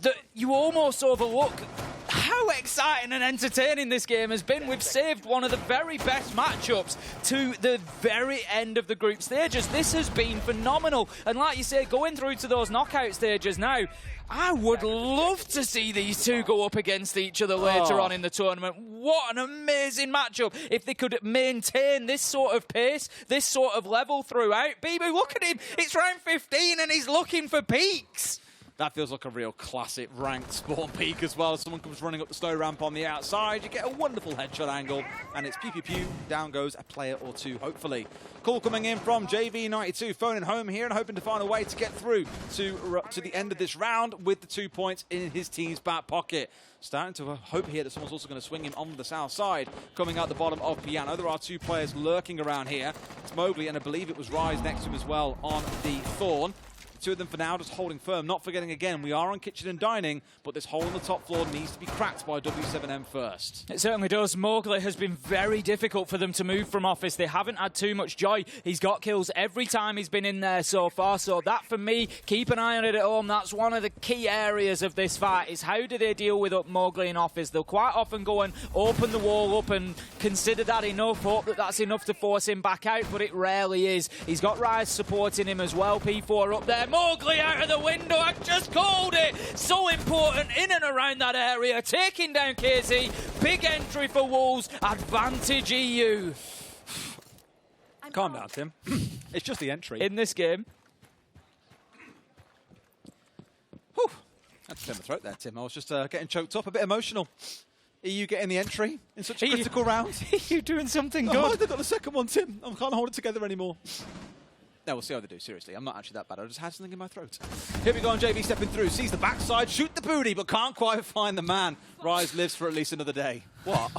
that you almost overlook how exciting and entertaining this game has been. We've saved one of the very best matchups to the very end of the group stages. This has been phenomenal. And like you say, going through to those knockout stages now, I would love to see these two go up against each other later on in the tournament. What an amazing matchup. If they could maintain this sort of pace, this sort of level throughout. Bibu, look at him. It's round 15 and he's looking for peaks. That feels like a real classic ranked spawn peak as well. As someone comes running up the slow ramp on the outside, you get a wonderful headshot angle, and it's pew pew pew, down goes a player or 2, hopefully. Call coming in from JV92, phoning home here and hoping to find a way to get through to the end of this round with the 2 points in his team's back pocket. Starting to hope here that someone's also going to swing him on the south side, coming out the bottom of Piano. There are 2 players lurking around here. It's Mowgli, and I believe it was Rise next to him as well on the Thorn. 2 of them for now just holding firm, not forgetting again, we are on Kitchen and Dining, but this hole on the top floor needs to be cracked by W7M first. It certainly does. Mowgli has been very difficult for them to move from office. They haven't had too much joy. He's got kills every time he's been in there so far, so that for me, keep an eye on it at home. That's one of the key areas of this fight, is how do they deal with Mowgli in office. They'll quite often go and open the wall up and consider that enough, hope that that's enough to force him back out, but it rarely is. He's got Rise supporting him as well. P4 up there. Mowgli out of the window. I just called it. So important in and around that area. Taking down KZ. Big entry for Wolves. Advantage EU. Calm down, Tim. It's just the entry. In this game. Whew. That's clear my throat there, Tim. I was just getting choked up, a bit emotional. EU getting the entry in such a critical round. You doing something good? Oh, they got the second one, Tim. I can't hold it together anymore. No, we'll see how they do, seriously. I'm not actually that bad. I just had something in my throat. Here we go on JV stepping through. Sees the backside, shoot the booty, but can't quite find the man. Rise lives for at least another day. What?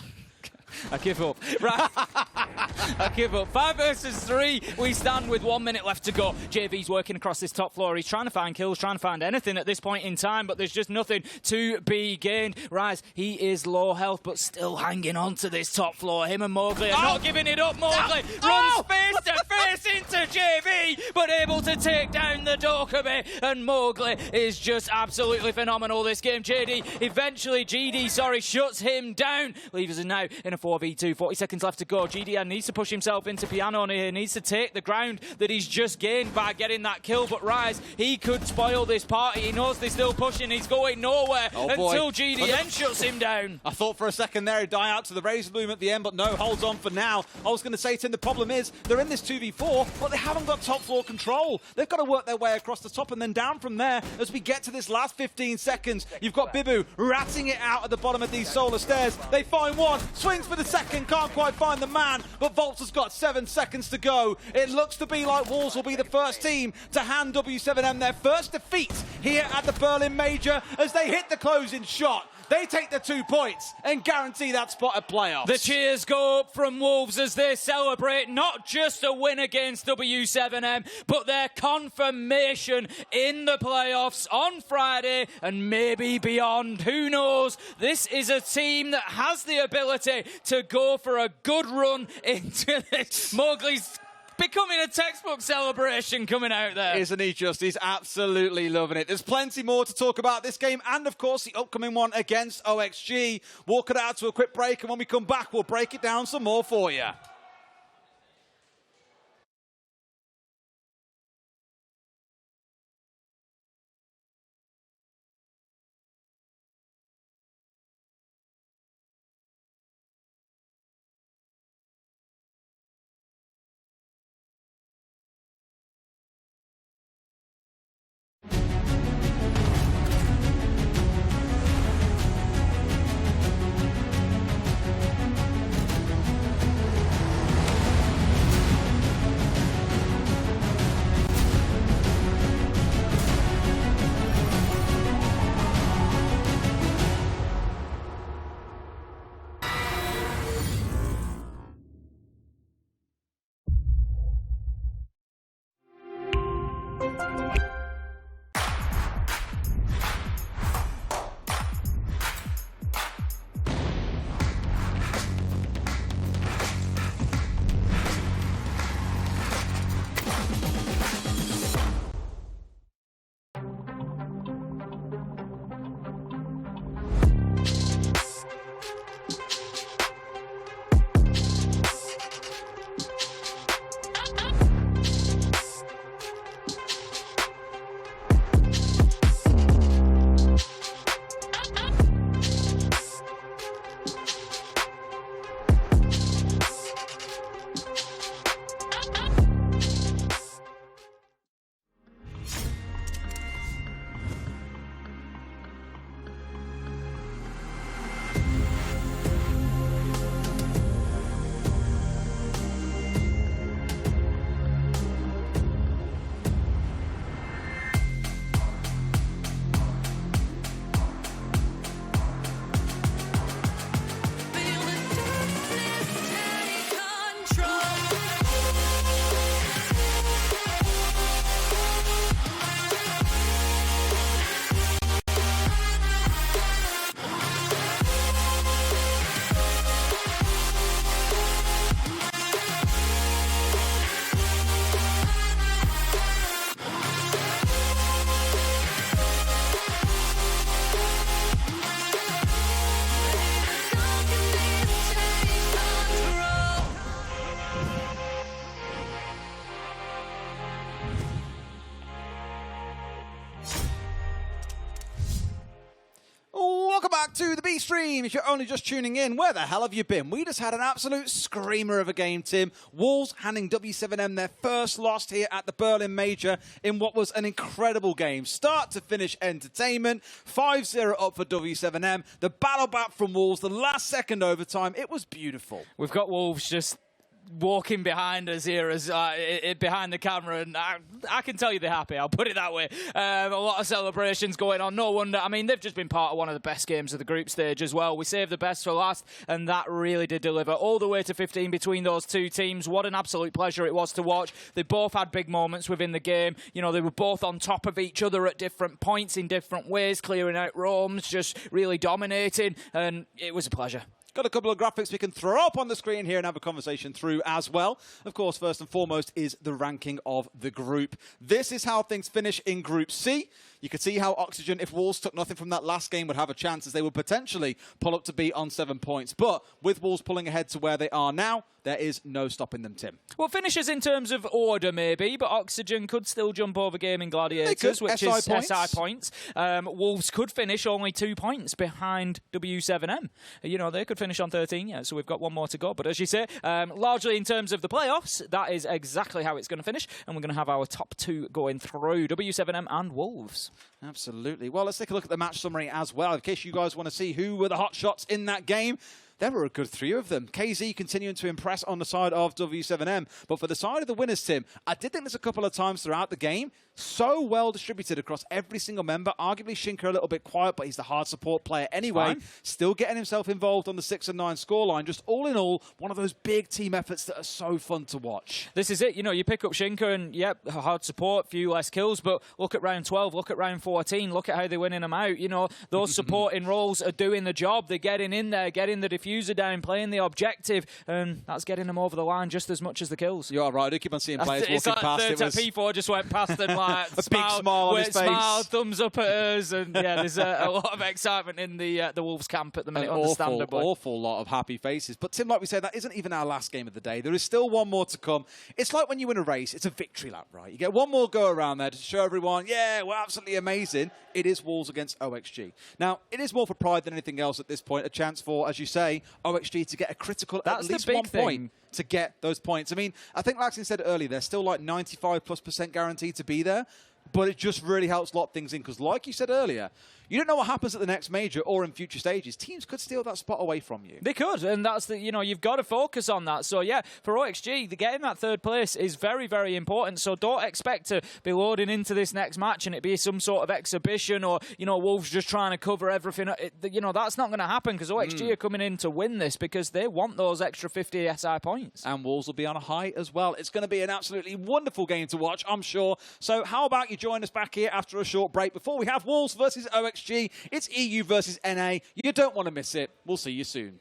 I give up. Right. I give up. 5 versus 3. We stand with 1 minute left to go. JV's working across this top floor. He's trying to find kills, trying to find anything at this point in time, but there's just nothing to be gained. Rise, he is low health, but still hanging on to this top floor. Him and Mowgli are not giving it up. Mowgli runs face to face into JV, but able to take down the Dokkaebi, and Mowgli is just absolutely phenomenal this game. GD shuts him down. Leaves us now in a 4v2. 40 seconds left to go. GDN needs to push himself into piano here. He needs to take the ground that he's just gained by getting that kill. But Rise, he could spoil this party. He knows they're still pushing. He's going nowhere until GDN shuts him down. I thought for a second there he'd die out to the Razor Bloom at the end, but no, holds on for now. I was going to say, Tim, the problem is they're in this 2v4, but they haven't got top floor control. They've got to work their way across the top and then down from there as we get to this last 15 seconds. You've got Bibu ratting it out at the bottom of these solar stairs. They find one, swings for the second, can't quite find the man, but Volts has got 7 seconds to go. It looks to be like Wolves will be the first team to hand W7M their first defeat here at the Berlin Major as they hit the closing shot. They take the 2 points and guarantee that spot at playoffs. The cheers go up from Wolves as they celebrate not just a win against W7M, but their confirmation in the playoffs on Friday and maybe beyond. Who knows? This is a team that has the ability to go for a good run into this. Mowgli's becoming a textbook celebration coming out there. Isn't he just? He's absolutely loving it. There's plenty more to talk about this game and, of course, the upcoming one against OXG. We'll cut out to a quick break, and when we come back, we'll break it down some more for you. back to the B-Stream. If you're only just tuning in, where the hell have you been? We just had an absolute screamer of a game, Tim. Wolves handing W7M their first loss here at the Berlin Major in what was an incredible game. Start to finish entertainment. 5-0 up for W7M. The battle back from Wolves, the last second overtime. It was beautiful. We've got Wolves just walking behind us here as behind the camera, and I can tell you they're happy. I'll put it that way. A lot of celebrations going on. No wonder. I mean, they've just been part of one of the best games of the group stage as well. We saved the best for last, and that really did deliver all the way to 15 between those two teams. What an absolute pleasure it was to watch. They both had big moments within the game. You know, they were both on top of each other at different points in different ways, clearing out roams, just really dominating, and it was a pleasure. Got a couple of graphics we can throw up on the screen here and have a conversation through as well. Of course, first and foremost is the ranking of the group. This is how things finish in Group C. You could see how Oxygen, if Wolves took nothing from that last game, would have a chance, as they would potentially pull up to be on 7 points. But with Wolves pulling ahead to where they are now, there is no stopping them, Tim. Well, finishes in terms of order, maybe, but Oxygen could still jump over Gaming Gladiators, which is SI points. Wolves could finish only 2 points behind W7M. You know, they could finish on 13 yet, so we've got one more to go. But as you say, largely in terms of the playoffs, that is exactly how it's going to finish, and we're going to have our top two going through, W7M and Wolves. Absolutely. Well, let's take a look at the match summary as well, in case you guys want to see who were the hot shots in that game. There were a good three of them. KZ continuing to impress on the side of W7M. But for the side of the winners, Tim, I did think there's a couple of times throughout the game, so well distributed across every single member. Arguably, Shinker a little bit quiet, but he's the hard support player anyway. Still getting himself involved on the 6 and 9 scoreline. Just all in all, one of those big team efforts that are so fun to watch. This is it. You know, you pick up Shinker and, yep, hard support, few less kills, but look at round 12, look at round 14, look at how they're winning them out. You know, those supporting roles are doing the job. They're getting in there, getting the diffuser down, playing the objective, and that's getting them over the line just as much as the kills. You're right. I do keep on seeing players walking past. It was P4 just went past and like a big smile on his face. Smile, thumbs up at us, and yeah, there's a lot of excitement in the Wolves camp at the minute. Understandably, awful lot of happy faces. But Tim, like we said, that isn't even our last game of the day. There is still one more to come. It's like when you win a race, it's a victory lap, right? You get one more go around there to show everyone, yeah, we're absolutely amazing. It is Wolves against OXG. Now, it is more for pride than anything else at this point. A chance for, as you say, OXG to get a critical at least 1 point to get those points. I mean, I think Laxton said earlier, they're still like 95+% guaranteed to be there. But it just really helps lock things in because, like you said earlier, you don't know what happens at the next major or in future stages. Teams could steal that spot away from you. They could, and that's the, you know, you've got to focus on that. So yeah, for OXG, getting that third place is very, very important. So don't expect to be loading into this next match and it be some sort of exhibition or, you know, Wolves just trying to cover everything. You know, that's not going to happen because OXG are coming in to win this because they want those extra 50 SI points. And Wolves will be on a high as well. It's going to be an absolutely wonderful game to watch, I'm sure. So how about you join us back here after a short break before we have Wolves versus OXG. It's EU versus NA. You don't want to miss it. We'll see you soon.